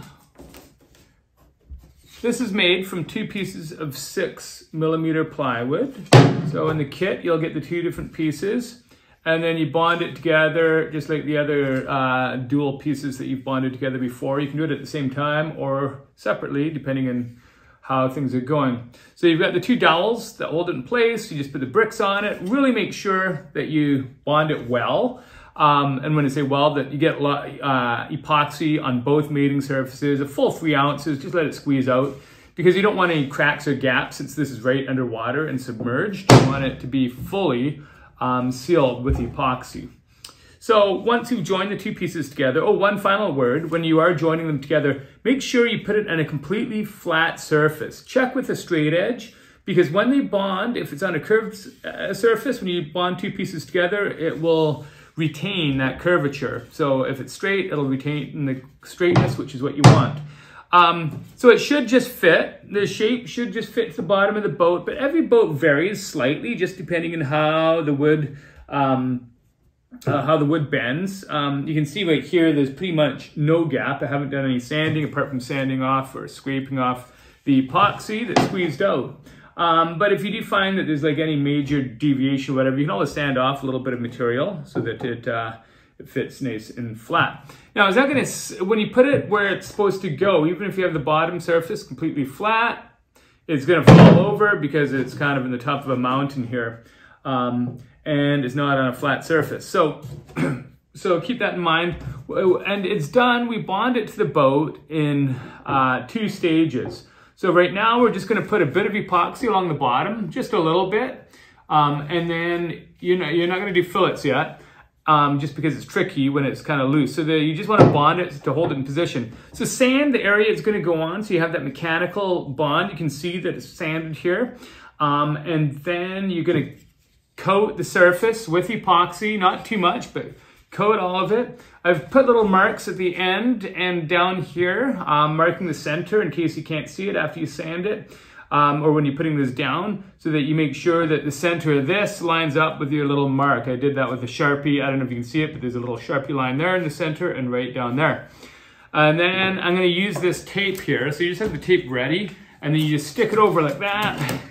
this is made from 2 pieces of 6mm plywood. So in the kit, you'll get the 2 different pieces. And then you bond it together just like the other dual pieces that you've bonded together before. You can do it at the same time or separately, depending on how things are going. So you've got the 2 dowels that hold it in place. You just put the bricks on it. Really make sure that you bond it well. And when I say well, that you get epoxy on both mating surfaces, a full 3 ounces. Just let it squeeze out, because you don't want any cracks or gaps since this is right underwater and submerged. You want it to be fully sealed with epoxy. So once you've joined the 2 pieces together, one final word, when you are joining them together, make sure you put it on a completely flat surface. Check with a straight edge, because when they bond, if it's on a curved surface, when you bond 2 pieces together, it will retain that curvature. So if it's straight, it'll retain the straightness, which is what you want. So it should just fit. The shape should just fit to the bottom of the boat, but every boat varies slightly, just depending on how the wood bends. You can see right here, there's pretty much no gap. I haven't done any sanding apart from sanding off or scraping off the epoxy that's squeezed out. But if you do find that there's like any major deviation or whatever, you can always sand off a little bit of material so that it fits nice and flat. Now, is that going to, when you put it where it's supposed to go, even if you have the bottom surface completely flat, it's going to fall over because it's kind of in the top of a mountain here, and it's not on a flat surface. So, so keep that in mind. And it's done. We bond it to the boat in 2 stages. So right now we're just going to put a bit of epoxy along the bottom, just a little bit, and then you're not going to do fillets yet. Just because it's tricky when it's kind of loose. So you just want to bond it to hold it in position. So sand the area it's going to go on, so you have that mechanical bond. You can see that it's sanded here. And then you're going to coat the surface with epoxy, not too much, but coat all of it. I've put little marks at the end and down here, marking the center in case you can't see it after you sand it. Or when you're putting this down, so that you make sure that the center of this lines up with your little mark. I did that with a Sharpie. I don't know if you can see it, but there's a little Sharpie line there in the center and right down there. And then I'm going to use this tape here. So you just have the tape ready, and then you just stick it over like that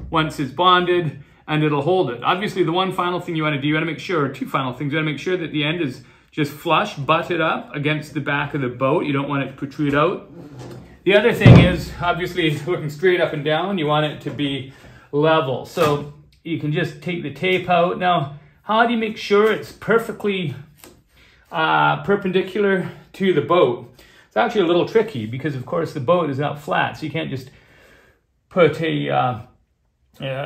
once it's bonded, and it'll hold it. Obviously, the one final thing you want to do, you want to make sure, or 2 final things, you want to make sure that the end is just flush, butted up against the back of the boat. You don't want it to protrude out. The other thing is, obviously, looking straight up and down, you want it to be level. So you can just take the tape out. Now, how do you make sure it's perfectly perpendicular to the boat? It's actually a little tricky because, of course, the boat is not flat. So you can't just put a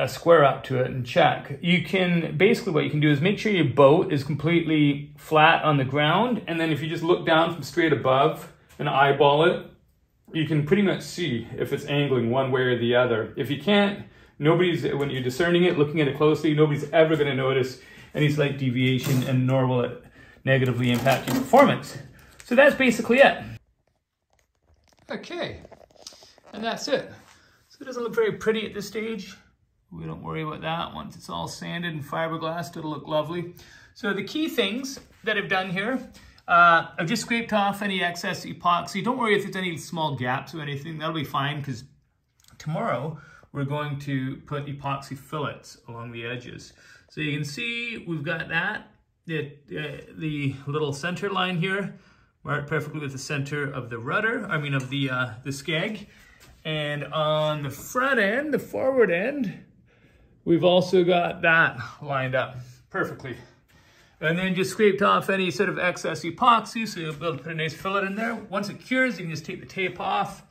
square up to it and check. You can, basically what you can do is make sure your boat is completely flat on the ground. And then if you just look down from straight above and eyeball it, you can pretty much see if it's angling one way or the other. If you can't, when you're discerning it, looking at it closely, nobody's ever going to notice any slight deviation, and nor will it negatively impact your performance. So that's basically it. Okay, and that's it. So it doesn't look very pretty at this stage. We don't worry about that. Once it's all sanded and fiberglassed, it'll look lovely. So the key things that I've done here, I've just scraped off any excess epoxy. Don't worry if there's any small gaps or anything. That'll be fine, because tomorrow we're going to put epoxy fillets along the edges. So you can see we've got that, the little center line here, marked perfectly with the center of the rudder, of the skeg. And on the front end, the forward end, we've also got that lined up perfectly. And then just scraped off any sort of excess epoxy, so you'll be able to put a nice fillet in there. Once it cures, you can just take the tape off,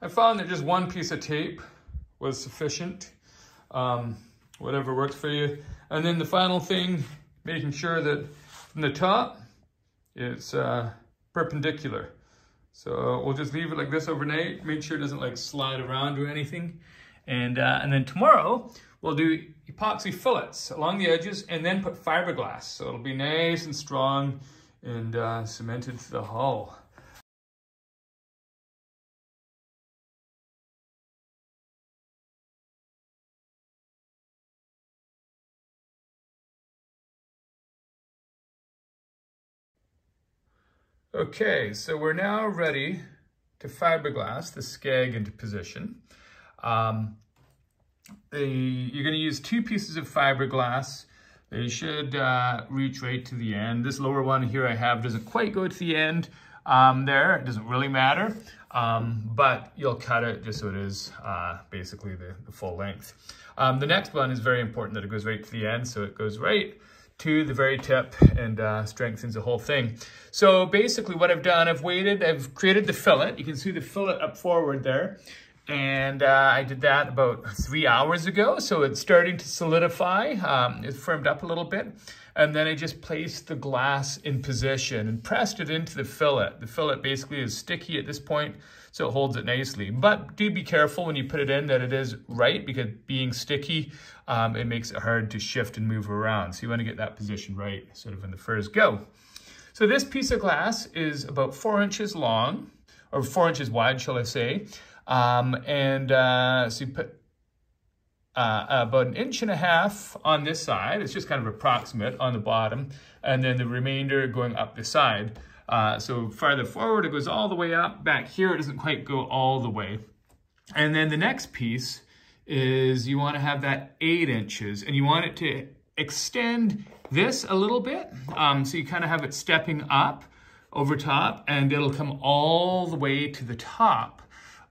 I found that just one piece of tape was sufficient, whatever works for you. And then the final thing, making sure that from the top, it's perpendicular. So we'll just leave it like this overnight, make sure it doesn't like slide around or anything. And then tomorrow, we'll do epoxy fillets along the edges and then put fiberglass. So it'll be nice and strong and cemented to the hull. Okay, so we're now ready to fiberglass the skeg into position. You're going to use 2 pieces of fiberglass. They should reach right to the end. This lower one here I have doesn't quite go to the end there. It doesn't really matter, but you'll cut it just so it is basically the full length. The next one is very important that it goes right to the end, so it goes right to the very tip and strengthens the whole thing. So basically what I've done, I've created the fillet. You can see the fillet up forward there. And I did that about 3 hours ago. So it's starting to solidify. It's firmed up a little bit. And then I just placed the glass in position and pressed it into the fillet. The fillet basically is sticky at this point, so it holds it nicely. But do be careful when you put it in that it is right, because being sticky, it makes it hard to shift and move around. So you want to get that position right, sort of in the first go. So this piece of glass is about 4 inches long, or 4 inches wide, shall I say. So you put about 1.5 inches on this side. It's just kind of approximate on the bottom, and then the remainder going up the side. So farther forward, it goes all the way up. Back here, it doesn't quite go all the way. And then the next piece is you want to have that 8 inches, and you want it to extend this a little bit. So you kind of have it stepping up over top, and it'll come all the way to the top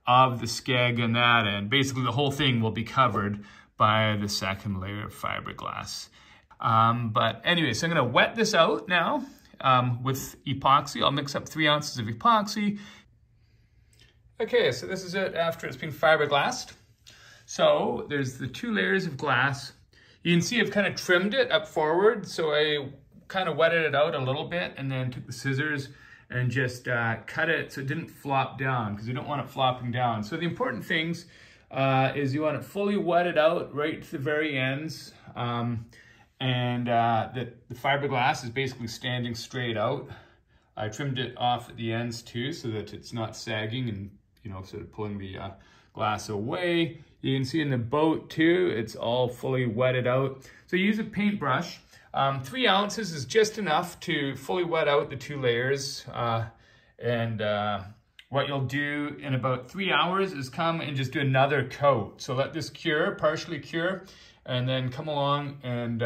of the skeg on that end. Basically, the whole thing will be covered by the second layer of fiberglass. But anyway, so I'm going to wet this out now with epoxy. I'll mix up 3 ounces of epoxy. Okay, so this is it after it's been fiberglassed. So there's the 2 layers of glass. You can see I've kind of trimmed it up forward, so I kind of wetted it out a little bit and then took the scissors and just cut it so it didn't flop down, because you don't want it flopping down. So the important things is you want it fully wetted out right to the very ends, and the fiberglass is basically standing straight out. I trimmed it off at the ends too, so that it's not sagging and, you know, sort of pulling the glass away. You can see in the boat too, it's all fully wetted out. So use a paintbrush. 3 ounces is just enough to fully wet out the 2 layers. What you'll do in about 3 hours is come and just do another coat. So let this cure, partially cure, and then come along and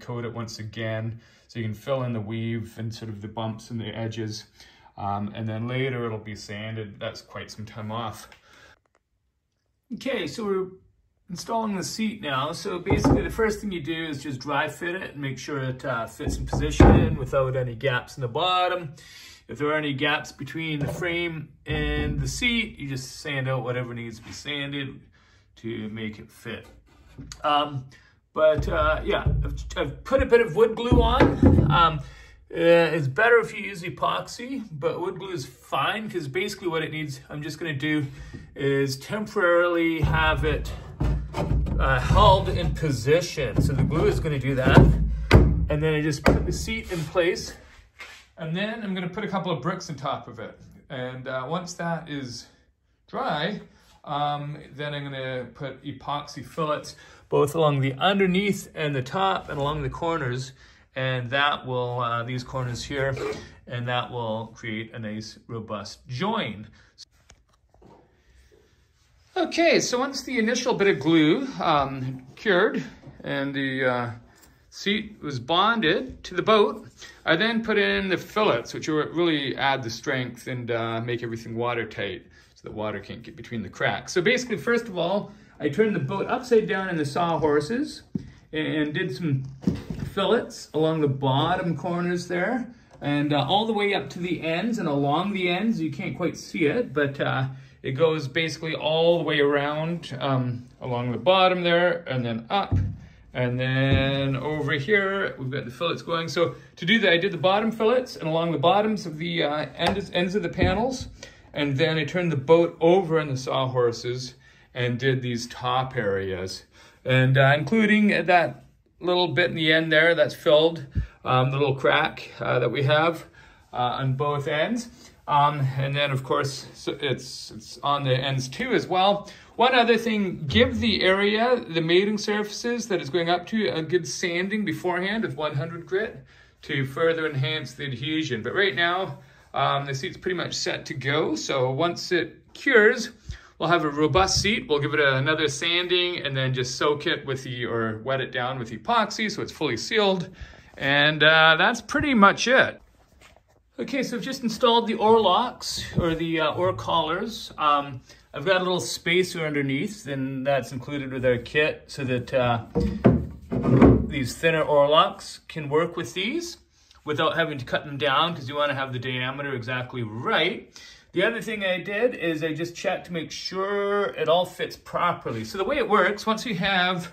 coat it once again, so you can fill in the weave and sort of the bumps and the edges. And then later it'll be sanded. That's quite some time off. Okay, so we're installing the seat now. So basically the first thing you do is just dry fit it and make sure it fits in position without any gaps in the bottom. If there are any gaps between the frame and the seat, you just sand out whatever needs to be sanded to make it fit. Yeah, I've put a bit of wood glue on. It's better if you use epoxy, but wood glue is fine, because basically what it needs, I'm just going to do is temporarily have it held in position. So the glue is going to do that. And then I just put the seat in place, and then I'm going to put a couple of bricks on top of it. And once that is dry, then I'm going to put epoxy fillets both along the underneath and the top and along the corners. And that will, these corners here, and that will create a nice robust join. Okay, so once the initial bit of glue cured and the seat was bonded to the boat, I then put in the fillets, which will really add the strength and make everything watertight, so that water can't get between the cracks. So basically, first of all, I turned the boat upside down in the sawhorses and did some fillets along the bottom corners there, and all the way up to the ends and along the ends. You can't quite see it, but It goes basically all the way around along the bottom there and then up. And then over here, we've got the fillets going. So to do that, I did the bottom fillets and along the bottoms of the ends of the panels. And then I turned the boat over on the sawhorses and did these top areas. And including that little bit in the end there that's filled, the little crack that we have on both ends. And then of course, so it's on the ends too as well. One other thing, give the area, the mating surfaces that it's going up to, a good sanding beforehand with 100 grit to further enhance the adhesion. But right now, the seat's pretty much set to go. So once it cures, we'll have a robust seat. We'll give it another sanding and then just soak it with or wet it down with epoxy so it's fully sealed. And that's pretty much it. Okay, so I've just installed the oar locks or the oar collars. I've got a little spacer underneath, and that's included with our kit so that these thinner oar locks can work with these without having to cut them down because you want to have the diameter exactly right. The other thing I did is I just checked to make sure it all fits properly. So the way it works, once you have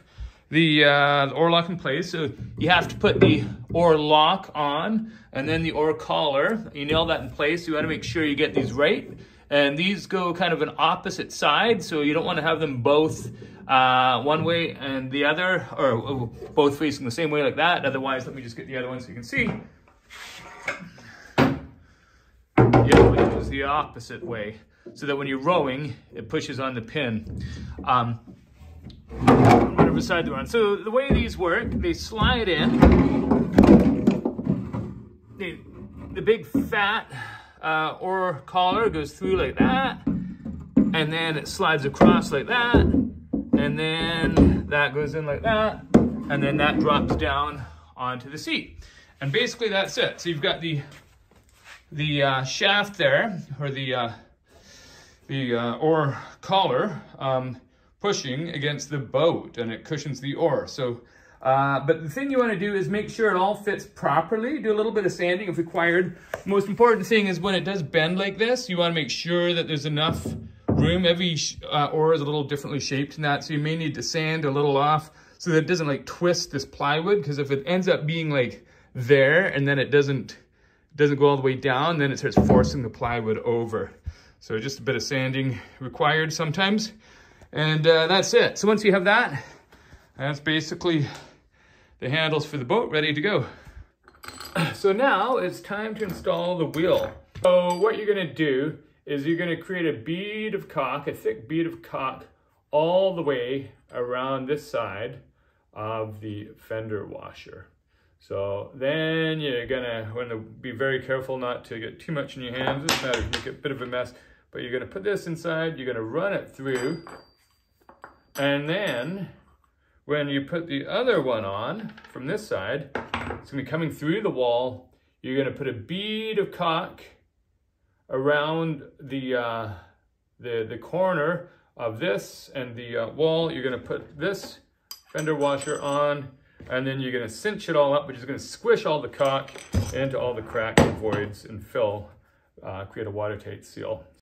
the oar lock in place, so you have to put the oar lock on and then the oar collar. You nail that in place. You want to make sure you get these right. And these go kind of an opposite side, so you don't want to have them both one way and the other, or both facing the same way like that. Otherwise, let me just get the other one so you can see. Yeah, it goes the opposite way, so that when you're rowing, it pushes on the pin. Whatever side they're on. So the way these work, they slide in. The big fat oar collar goes through like that, and then it slides across like that, and then that goes in like that, and then that drops down onto the seat. And basically that's it. So you've got the shaft there, or the oar collar pushing against the boat, and it cushions the oar. So but the thing you want to do is make sure it all fits properly. Do a little bit of sanding if required. The most important thing is when it does bend like this, you want to make sure that there's enough room. Every oar is a little differently shaped in that, so you may need to sand a little off so that it doesn't like twist this plywood, because if it ends up being like there and then it doesn't go all the way down, then it starts forcing the plywood over. So just a bit of sanding required sometimes. And that's it. So once you have that, that's basically the handles for the boat ready to go. So now it's time to install the wheel. So what you're gonna do is you're gonna create a bead of caulk, a thick bead of caulk, all the way around this side of the fender washer. So then you're gonna want to be very careful not to get too much in your hands. It doesn't matter, make a bit of a mess, but you're gonna put this inside, you're gonna run it through, and then when you put the other one on from this side, it's gonna be coming through the wall. You're gonna put a bead of caulk around the corner of this and the wall. You're gonna put this fender washer on, and then you're gonna cinch it all up, which is gonna squish all the caulk into all the cracks and voids and fill, create a watertight seal.